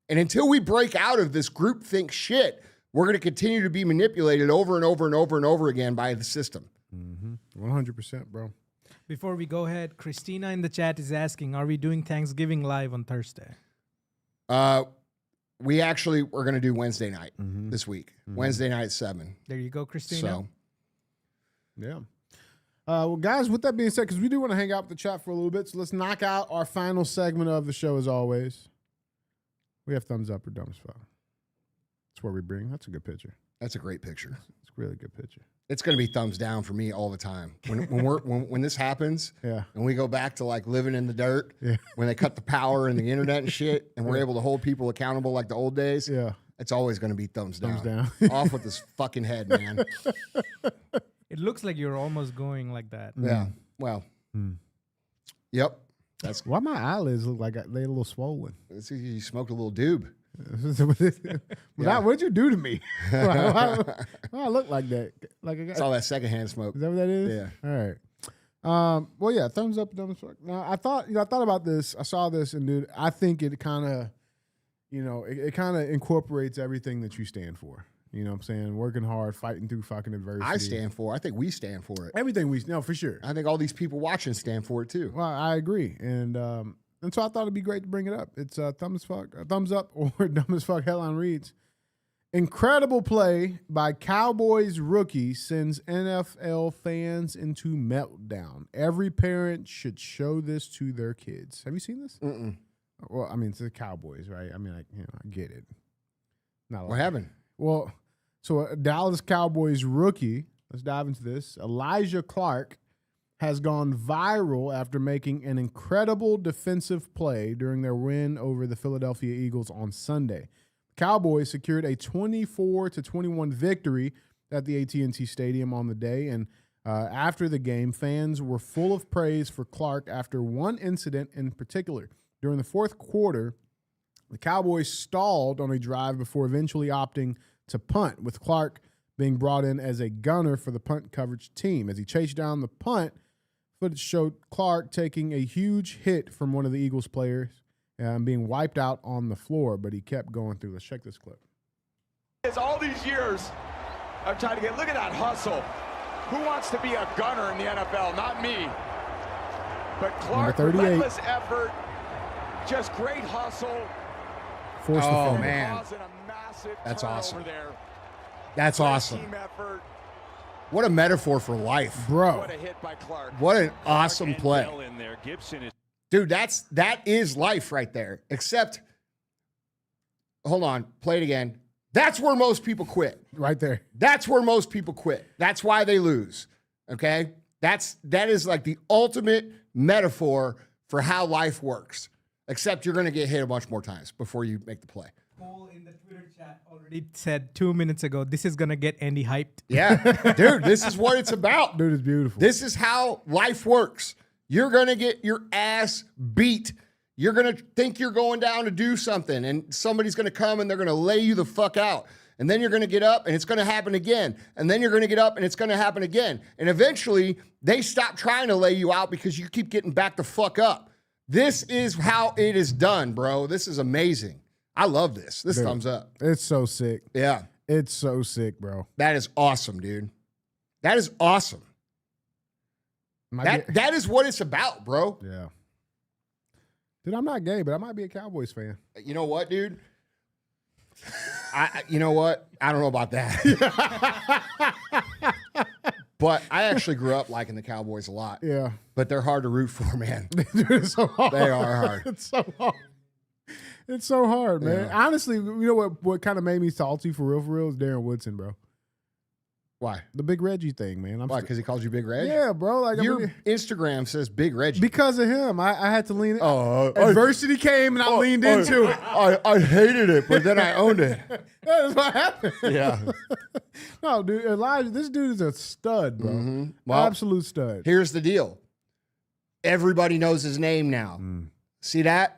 And until we break out of this groupthink shit, we're going to continue to be manipulated over and over and over and over again by the system. 100%, bro. Before we go ahead, Christina in the chat is asking, are we doing Thanksgiving live on Thursday? We actually are going to do Wednesday night this week. Wednesday night at 7. There you go, Christina. So, yeah. Well, guys, with that being said, because we do want to hang out with the chat for a little bit, so let's knock out our final segment of the show as always. We have thumbs up or dumb as fuck. That's where we bring. That's a good picture. That's a great picture. It's a really good picture. It's going to be thumbs down for me all the time. When this happens, and we go back to like living in the dirt, when they cut the power and the internet and shit, and we're able to hold people accountable like the old days, it's always going to be thumbs down. Off with this fucking head, man. It looks like you're almost going like that. Yeah. Well. Yep. That's why my eyelids look like they're a little swollen. You smoked a little doob. What'd you do to me? Why I look like that? It's all that secondhand smoke. Is that what that is? Yeah. All right. Well, yeah. Thumbs up, dumb as fuck. Now, I thought about this. I saw this, and dude, I think it kind of, it kind of incorporates everything that you stand for. You know what I'm saying? Working hard, fighting through fucking adversity. I think we stand for it. Everything for sure. I think all these people watching stand for it too. Well, I agree. And so I thought it'd be great to bring it up. It's thumbs up or dumb as fuck. Headline reads, incredible play by Cowboys rookie sends NFL fans into meltdown. Every parent should show this to their kids. Have you seen this? Mm-mm. Well, I mean, it's the Cowboys, right? I mean, I get it. What happened? Well, so a Dallas Cowboys rookie, let's dive into this. Elijah Clark has gone viral after making an incredible defensive play during their win over the Philadelphia Eagles on Sunday. The Cowboys secured a 24-21 victory at the AT&T Stadium on the day, and after the game, fans were full of praise for Clark after one incident in particular. During the fourth quarter, the Cowboys stalled on a drive before eventually opting to punt, with Clark being brought in as a gunner for the punt coverage team. As he chased down the punt, footage showed Clark taking a huge hit from one of the Eagles players and being wiped out on the floor, but he kept going through. Let's check this clip. It's all these years I'm trying to look at that hustle. Who wants to be a gunner in the NFL? Not me. But Clark, relentless effort, just great hustle. Oh, man. That's awesome. That's awesome. Team effort. What a metaphor for life. Bro. What a hit by Clark. What an awesome play. In there. Gibson is Dude, that is life right there. Except, hold on, play it again. That's where most people quit. Right there. That's where most people quit. That's why they lose. Okay? That is like the ultimate metaphor for how life works. Except you're going to get hit a bunch more times before you make the play. Cole in the Twitter chat already said 2 minutes ago, this is going to get Andy hyped. Yeah. Dude, this is what it's about. Dude, it's beautiful. This is how life works. You're going to get your ass beat. You're going to think you're going down to do something, and somebody's going to come and they're going to lay you the fuck out. And then you're going to get up and it's going to happen again. And then you're going to get up and it's going to happen again. And eventually they stop trying to lay you out because you keep getting back the fuck up. This is how it is done, bro. This is amazing. I love this. This Dude, thumbs up. It's so sick. Yeah. It's so sick, bro. That is awesome, dude. That is awesome. That is what it's about, bro. Yeah. Dude, I'm not gay, but I might be a Cowboys fan. You know what, dude? You know what? I don't know about that. But I actually grew up liking the Cowboys a lot. Yeah. But they're hard to root for, man. Dude, it's so hard. They are hard. It's so hard. It's so hard, man. Yeah. Honestly, you know what kind of made me salty for real is Darren Woodson, bro. Why? The Big Reggie thing, man. Why? Because he calls you Big Reg? Yeah, bro. Like your Instagram says Big Reggie. Because of him. I had to lean in. Oh, adversity came and I leaned into it. I hated it, but then I owned it. That's what happened. Yeah. No, dude, Elijah, this dude is a stud, bro. Mm-hmm. Well, absolute stud. Here's the deal. Everybody knows his name now. See that?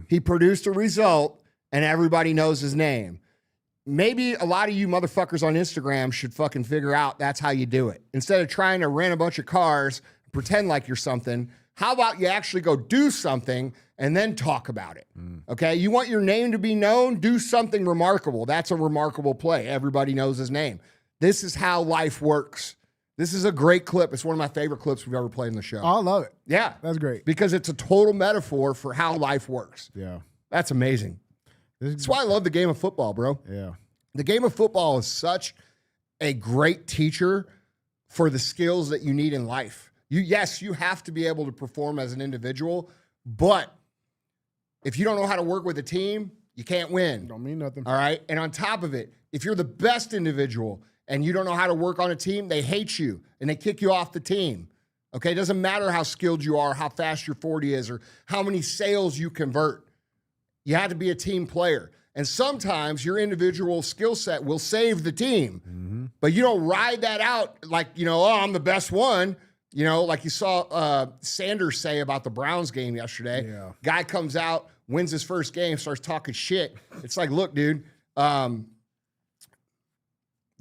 He produced a result, and everybody knows his name. Maybe a lot of you motherfuckers on Instagram should fucking figure out that's how you do it. Instead of trying to rent a bunch of cars, pretend like you're something, how about you actually go do something and then talk about it? Okay? You want your name to be known? Do something remarkable. That's a remarkable play. Everybody knows his name. This is how life works. This is a great clip. It's one of my favorite clips we've ever played in the show. I love it. Yeah. That's great. Because it's a total metaphor for how life works. Yeah. That's amazing. That's why I love the game of football, bro. Yeah. The game of football is such a great teacher for the skills that you need in life. Yes, you have to be able to perform as an individual, but if you don't know how to work with a team, you can't win. Don't mean nothing. All right? And on top of it, if you're the best individual and you don't know how to work on a team, they hate you and they kick you off the team. Okay? It doesn't matter how skilled you are, how fast your 40 is, or how many sales you convert. You have to be a team player. And sometimes your individual skill set will save the team. But you don't ride that out like, I'm the best one. Like you saw Sanders say about the Browns game yesterday. Yeah. Guy comes out, wins his first game, starts talking shit. It's like, look, dude. That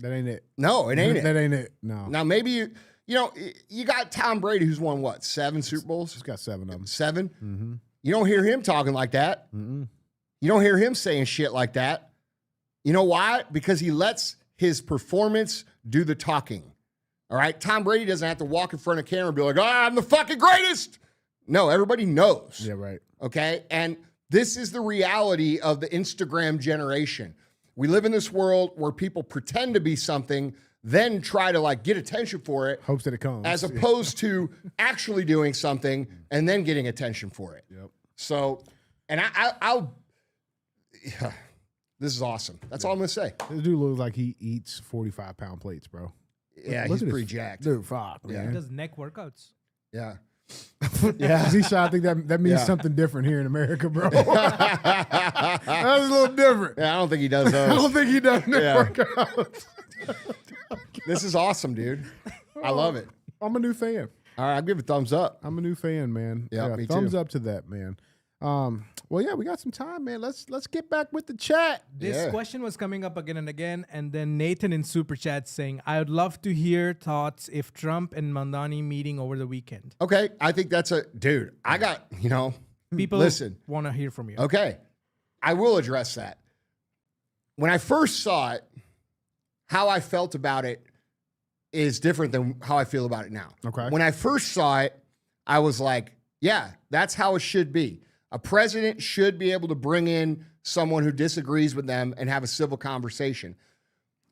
ain't it. No, it ain't it. That ain't it. No. Now, maybe, you got Tom Brady, who's won, 7 Super Bowls? He's got 7 of them. 7? Mm-hmm. You don't hear him talking like that. Mm-mm. You don't hear him saying shit like that. You know why? Because he lets his performance do the talking. All right? Tom Brady doesn't have to walk in front of camera and be like, I'm the fucking greatest. No, everybody knows. Yeah, right. Okay? And this is the reality of the Instagram generation. We live in this world where people pretend to be something, then try to get attention for it. Hopes that it comes. As opposed to actually doing something and then getting attention for it. Yep. So, and I'll yeah, this is awesome. That's all I'm going to say. This dude looks like he eats 45-pound plates, bro. Yeah, Look he's at pretty this. jacked. Dude, fuck, Yeah. man. He does neck workouts. Yeah. Yeah. I think that means Yeah. something different here in America, bro. That's a little different. Yeah, I don't think he does those. I don't think he does neck Yeah. workouts. This is awesome, dude. I love it. I'm a new fan. All right, I'll give it a thumbs up. I'm a new fan, man. Yeah, me thumbs too. up to that, man. Well, yeah, we got some time, man. Let's get back with the chat. This question was coming up again and again, and then Nathan in Super Chat saying, I would love to hear thoughts if Trump and Mandani meeting over the weekend. Okay, I think that's dude, I got, People listen. want to hear from you. Okay, I will address that. When I first saw it, how I felt about it is different than how I feel about it now. Okay. When I first saw it, I was like, yeah, that's how it should be. A president should be able to bring in someone who disagrees with them and have a civil conversation.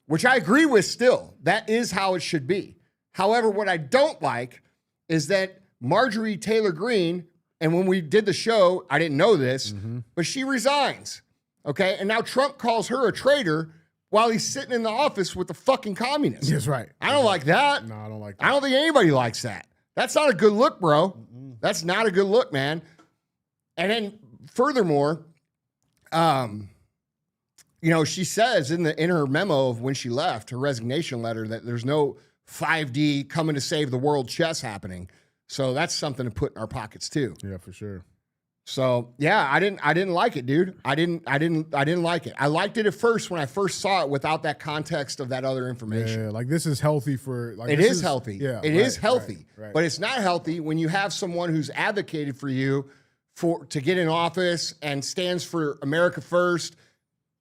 which I agree with still. That is how it should be. However, what I don't like is that Marjorie Taylor Greene, and when we did the show, I didn't know this, but she resigns. Okay. And now Trump calls her a traitor while he's sitting in the office with the fucking communists. That's right. I don't like that. No, I don't like that. I don't think anybody likes that. That's not a good look, bro. That's not a good look, man. And then furthermore, she says in her memo of when she left, her resignation letter, that there's no 5D coming to save the world chess happening. So that's something to put in our pockets too. Yeah, for sure. So yeah, I didn't like it, dude. I didn't like it. I liked it at first when I first saw it without that context of that other information. Yeah, like this is healthy for. Like, it is healthy. Yeah, it is healthy. Right. But it's not healthy when you have someone who's advocated for you to get in office and stands for America first,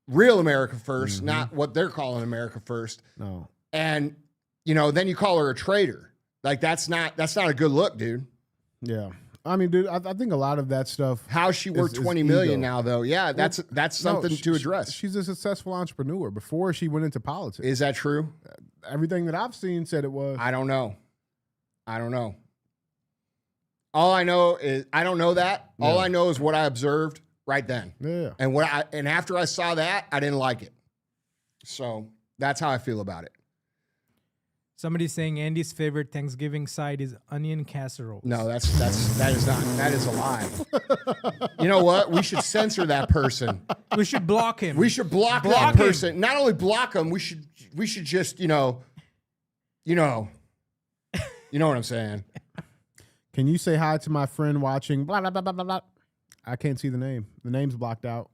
real America first, not what they're calling America first. No. And then you call her a traitor. Like that's not a good look, dude. Yeah. I mean, dude, I think a lot of that stuff. How's she worth $20 million now, though? Yeah, that's something to address. She's a successful entrepreneur before she went into politics. Is that true? Everything that I've seen said it was. I don't know. All I know is I don't know that. Yeah. All I know is what I observed right then. Yeah. And after I saw that, I didn't like it. So that's how I feel about it. Somebody's saying Andy's favorite Thanksgiving side is onion casserole. No, that is a lie. You know what? We should censor that person. We should block him. We should block that person. Not only block him, we should just, you know what I'm saying. Can you say hi to my friend watching blah blah blah blah blah blah? I can't see the name. The name's blocked out.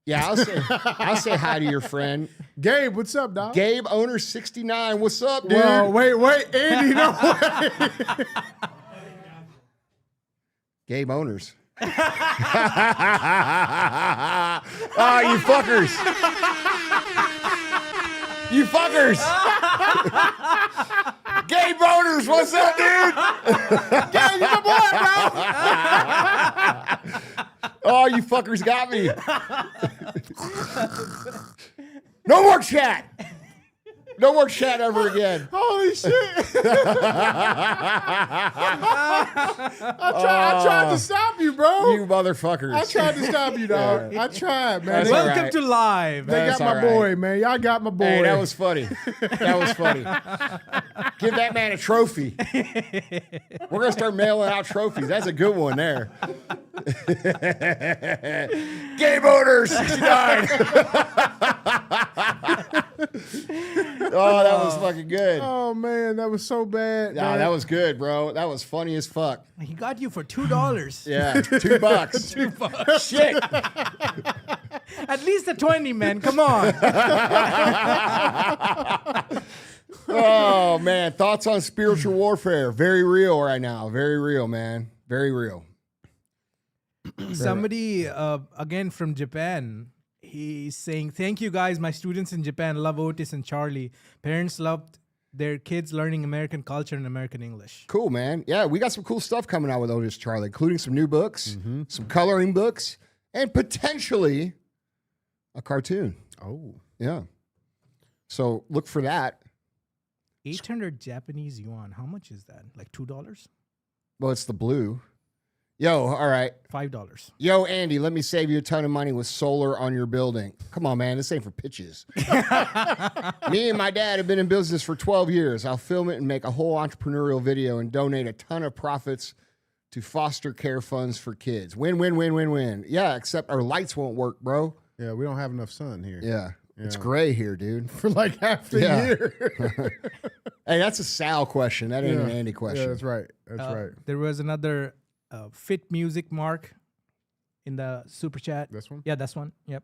Yeah, I'll say hi to your friend. Gabe, what's up, dog? Gabe, owner 69. What's up, dude? Whoa, wait, Andy, no way. Gabe owners. Oh, you fuckers. You fuckers. Gabe owners, what's up, dude? Gabe, you my boy, bro. Oh, you fuckers got me. No more chat. No more chat ever again. Holy shit. I tried to stop you, bro. You motherfuckers. I tried to stop you, dog. I tried, man. Welcome to live. They got my boy, man. Y'all got my boy. Hey, that was funny. That was funny. Give that man a trophy. We're going to start mailing out trophies. That's a good one there. Game Owner 69. Oh, that was fucking good. Oh, man, that was so bad. Nah, that was good, bro. That was funny as fuck. He got you for $2. Yeah, $2. $2. Shit. At least a 20, man. Come on. Oh, man. Thoughts on spiritual warfare? Very real right now. Very real, man. Very real. Somebody, again from Japan, he's saying, thank you guys. My students in Japan love Otis and Charlie. Parents loved their kids learning American culture and American English. Cool, man. Yeah, we got some cool stuff coming out with Otis Charlie, including some new books, some coloring books, and potentially a cartoon. Oh. Yeah. So look for that. 800 Japanese yuan. How much is that? Like $2? Well, it's the blue. Yo, all right. $5. Yo, Andy, let me save you a ton of money with solar on your building. Come on, man. This ain't for pitches. Me and my dad have been in business for 12 years. I'll film it and make a whole entrepreneurial video and donate a ton of profits to foster care funds for kids. Win, win, win, win, win. Yeah, except our lights won't work, bro. Yeah, we don't have enough sun here. Yeah. It's gray here, dude. For like half the year. Hey, that's a Sal question. That ain't an Andy question. Yeah, that's right. That's right. There was another Fit Music Mark in the super chat. This one? Yeah, that's one. Yep.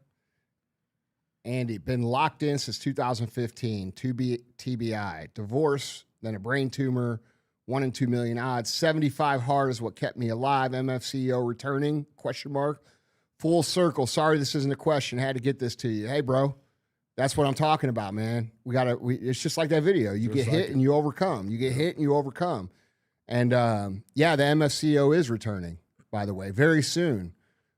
Andy, been locked in since 2015. TBI. Divorce, then a brain tumor, 1 in 2 million odds. 75 hard is what kept me alive. MFCEO returning? ? Full circle. Sorry, this isn't a question. Had to get this to you. Hey, bro. That's what I'm talking about, man. It's just like that video. You get hit and you overcome. You get hit and you overcome. And yeah, the MFCEO is returning, by the way, very soon.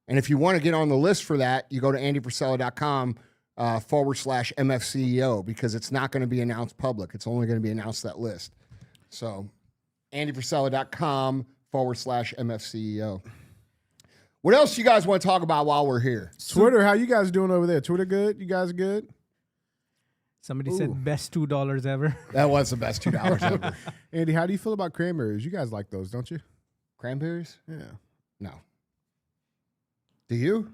And if you want to get on the list for that, you go to andyfrisella.com. /MFCEO because it's not going to be announced public. It's only going to be announced that list. So andyfrisella.com /MFCEO. What else you guys want to talk about while we're here? Twitter, how you guys doing over there? Twitter good? You guys good? Somebody said best $2 ever. That was the best $2 ever. Andy, how do you feel about cranberries? You guys like those, don't you? Cranberries? Yeah. No. Do you?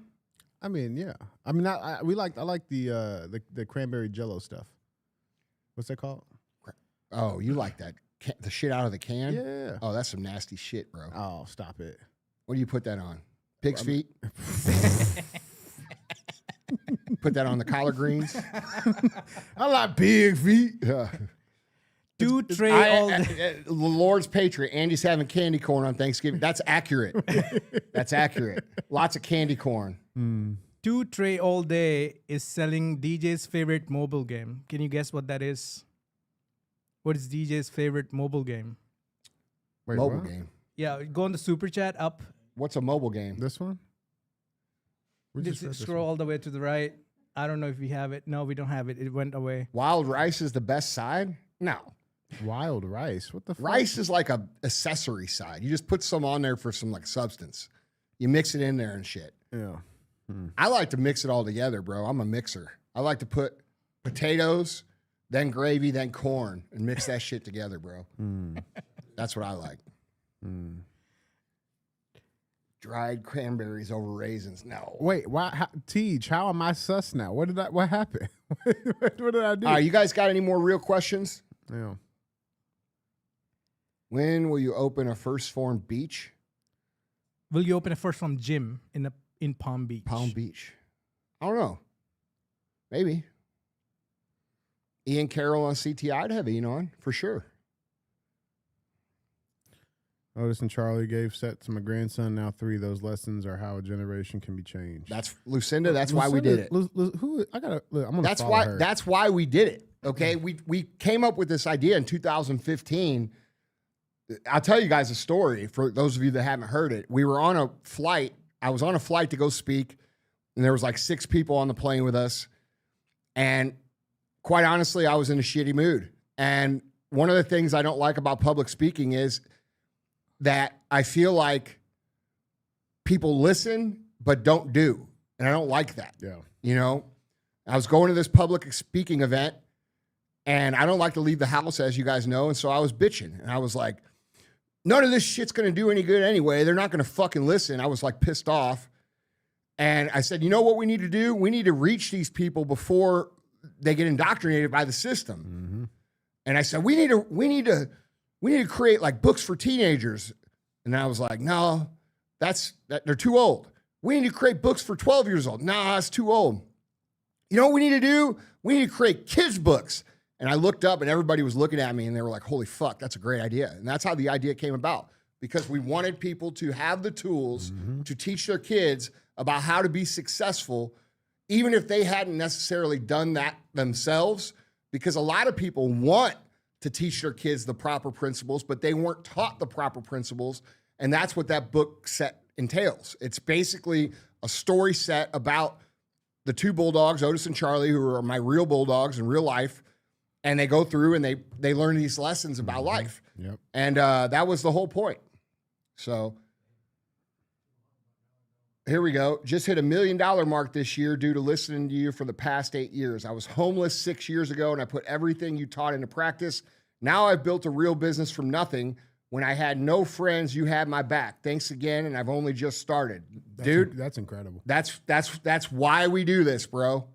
I mean, yeah. I mean, I like the cranberry Jello stuff. What's that called? Oh, you like that? The shit out of the can? Yeah. Oh, that's some nasty shit, bro. Oh, stop it. What do you put that on? Pig's feet? Put that on the collard greens? I like pig feet. Yeah. Tray the Lord's Patriot. Andy's having candy corn on Thanksgiving. That's accurate. That's accurate. Lots of candy corn. 2 Tray All Day is selling DJ's favorite mobile game. Can you guess what that is? What is DJ's favorite mobile game? Wait, mobile what? game. Yeah, go on the super chat up. What's a mobile game? This one? Just scroll all the way to the right. I don't know if we have it. No, we don't have it. It went away. Wild rice is the best side? No. Wild rice? What the fuck? Rice is like a accessory side. You just put some on there for some like substance. You mix it in there and shit. Yeah. I like to mix it all together, bro. I'm a mixer. I like to put potatoes, then gravy, then corn, and mix that shit together, bro. That's what I like. Dried cranberries over raisins. No. Wait, why? Teach, how am I sus now? What happened? What did I do? You guys got any more real questions? Yeah. When will you open a First Form Beach? Will you open a First Form gym in Palm Beach? Palm Beach. I don't know. Maybe. Ian Carroll on CTI. I'd have Ian on for sure. Otis and Charlie gave set to my grandson, now 3. Those lessons are how a generation can be changed. That's Lucinda. That's why we did it. That's why we did it. Okay. We came up with this idea in 2015. I'll tell you guys a story for those of you that haven't heard it. We were on a flight. I was on a flight to go speak, and there was like 6 people on the plane with us. And quite honestly, I was in a shitty mood. And one of the things I don't like about public speaking is that I feel like people listen but don't do. And I don't like that. Yeah. You know, I was going to this public speaking event, and I don't like to leave the house, as you guys know. And so I was bitching. And I was like, none of this shit's going to do any good anyway. They're not going to fucking listen. I was like pissed off. And I said, you know what we need to do? We need to reach these people before they get indoctrinated by the system. And I said, we need to create like books for teenagers. And I was like, no, they're too old. We need to create books for 12 years old. Nah, that's too old. You know what we need to do? We need to create kids' books. And I looked up and everybody was looking at me and they were like, holy fuck, that's a great idea. And that's how the idea came about, because we wanted people to have the tools to teach their kids about how to be successful, even if they hadn't necessarily done that themselves, because a lot of people want to teach their kids the proper principles, but they weren't taught the proper principles. And that's what that book set entails. It's basically a story set about the 2 bulldogs, Otis and Charlie, who are my real bulldogs in real life. And they go through and they learn these lessons about life. Yep. And that was the whole point. So here we go. Just hit $1 million mark this year due to listening to you for the past 8 years. I was homeless 6 years ago, and I put everything you taught into practice. Now I've built a real business from nothing. When I had no friends, you had my back. Thanks again, and I've only just started. Dude, that's incredible. That's why we do this, bro.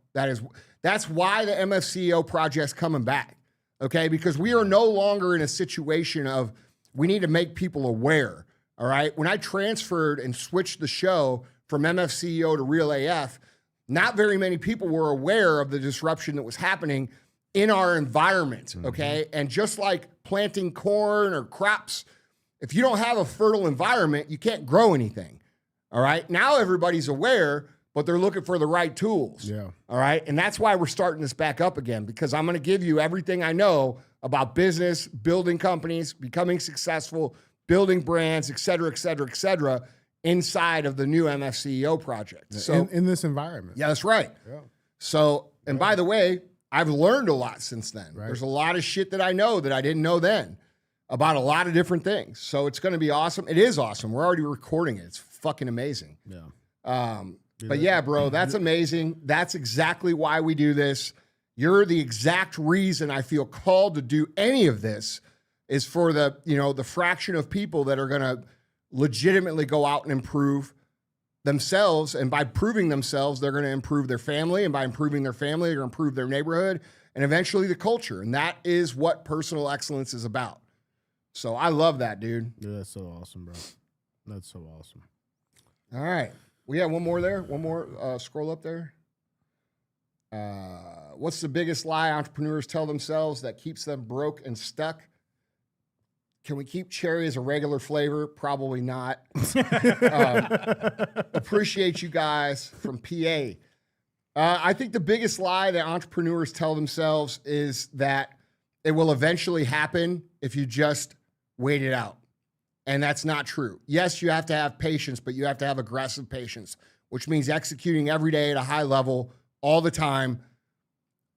That's why the MFCEO project's coming back, okay? Because we are no longer in a situation of we need to make people aware, all right? When I transferred and switched the show from MFCEO to Real AF, not very many people were aware of the disruption that was happening in our environment, okay? And just like planting corn or crops, if you don't have a fertile environment, you can't grow anything, all right? Now everybody's aware, but they're looking for the right tools. Yeah. All right. And that's why we're starting this back up again, because I'm going to give you everything I know about business, building companies, becoming successful, building brands, et cetera, inside of the new MFCEO project. So in this environment. Yeah, that's right. Yeah. So And by the way, I've learned a lot since then. Right. There's a lot of shit that I know that I didn't know then about a lot of different things. So it's going to be awesome. It is awesome. We're already recording it. It's fucking amazing. Yeah. But yeah, bro, that's amazing. That's exactly why we do this. You're the exact reason I feel called to do any of this is for the, the fraction of people that are going to legitimately go out and improve themselves. And by proving themselves, they're going to improve their family. And by improving their family, they're going to improve their neighborhood and eventually the culture. And that is what personal excellence is about. So I love that, dude. Yeah, that's so awesome, bro. That's so awesome. All right. We have one more there. One more. Scroll up there. What's the biggest lie entrepreneurs tell themselves that keeps them broke and stuck? Can we keep cherry as a regular flavor? Probably not. Appreciate you guys from PA. I think the biggest lie that entrepreneurs tell themselves is that it will eventually happen if you just wait it out. And that's not true. Yes, you have to have patience, but you have to have aggressive patience, which means executing every day at a high level all the time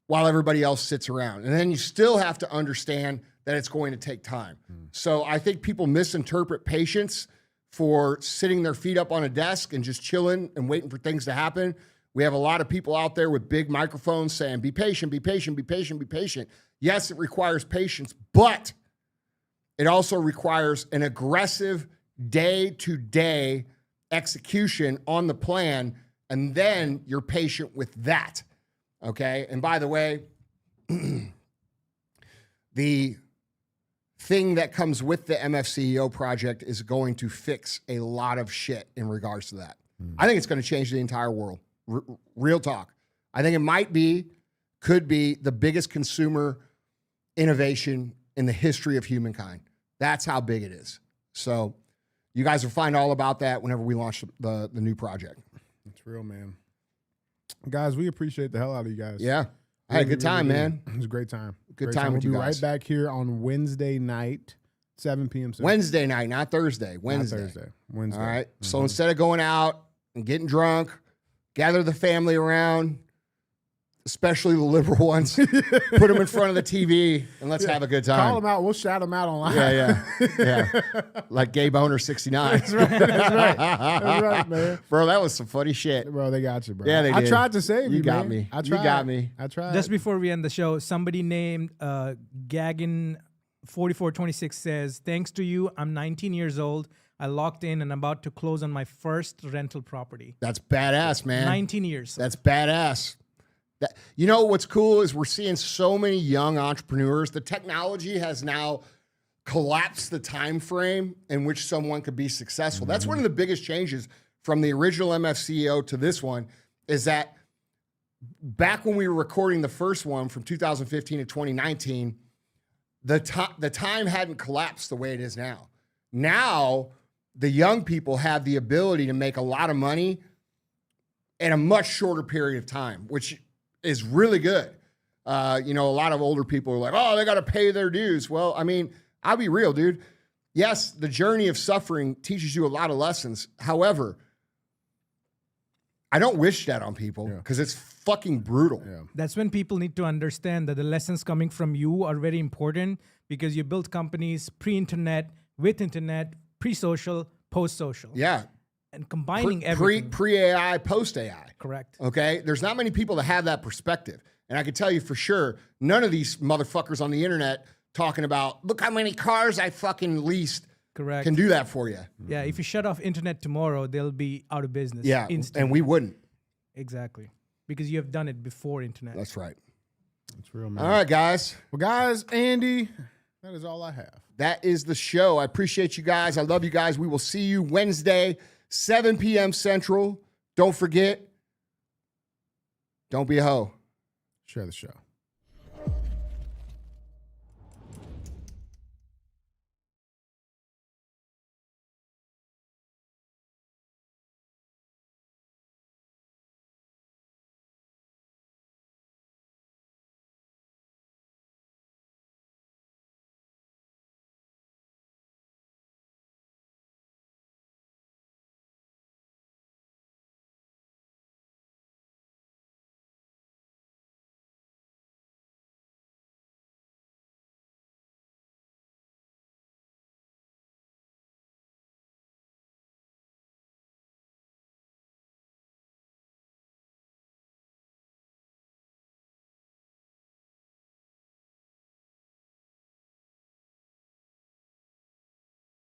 while everybody else sits around. And then you still have to understand that it's going to take time. So I think people misinterpret patience for sitting their feet up on a desk and just chilling and waiting for things to happen. We have a lot of people out there with big microphones saying, be patient, be patient, be patient, be patient. Yes, it requires patience, but it also requires an aggressive day-to-day execution on the plan, and then you're patient with that, okay? And by the way, the thing that comes with the MFCEO project is going to fix a lot of shit in regards to that. I think it's going to change the entire world. Real talk. I think it could be the biggest consumer innovation in the history of humankind. That's how big it is. So you guys will find all about that whenever we launch the new project. It's real, man. Guys, we appreciate the hell out of you guys. Yeah. I had a good time, man. It was a great time. Good time with you guys. We'll be right back here on Wednesday night, 7 p.m. Central. Wednesday night, not Thursday. Wednesday. Not Thursday. Wednesday. All right. So instead of going out and getting drunk, gather the family around, especially the liberal ones, put them in front of the TV, and let's have a good time. Call them out. We'll shout them out online. Yeah. Like Gay Boner 69. That's right. That's right, man. Bro, that was some funny shit. Bro, they got you, bro. Yeah, they did. I tried to save you, You got man. me. I tried. You got me. I tried. Just before we end the show, somebody named Gaggin 4426 says, thanks to you, I'm 19 years old. I locked in and about to close on my first rental property. That's badass, man. 19 years. That's badass. You know what's cool is we're seeing so many young entrepreneurs. The technology has now collapsed the time frame in which someone could be successful. That's one of the biggest changes from the original MFCEO to this one, is that back when we were recording the first one from 2015 to 2019, the time hadn't collapsed the way it is now. Now, the young people have the ability to make a lot of money in a much shorter period of time, which is really good. A lot of older people are like, oh, they got to pay their dues. Well, I mean, I'll be real, dude. Yes, the journey of suffering teaches you a lot of lessons. However, I don't wish that on people because it's fucking brutal. Yeah. That's when people need to understand that the lessons coming from you are very important, because you built companies pre-internet, with internet, pre-social, post-social. Yeah. And combining everything. Pre-AI, post-AI. Correct. Okay? There's not many people that have that perspective. And I can tell you for sure, none of these motherfuckers on the internet talking about, look how many cars I fucking leased. Correct. Can do that for you. Yeah, if you shut off internet tomorrow, they'll be out of business. Yeah, instantly. and we wouldn't. Exactly. Because you have done it before internet. That's right. That's real, man. All right, guys. Well, guys, Andy, that is all I have. That is the show. I appreciate you guys. I love you guys. We will see you Wednesday, 7 p.m. Central. Don't forget, don't be a hoe. Share the show.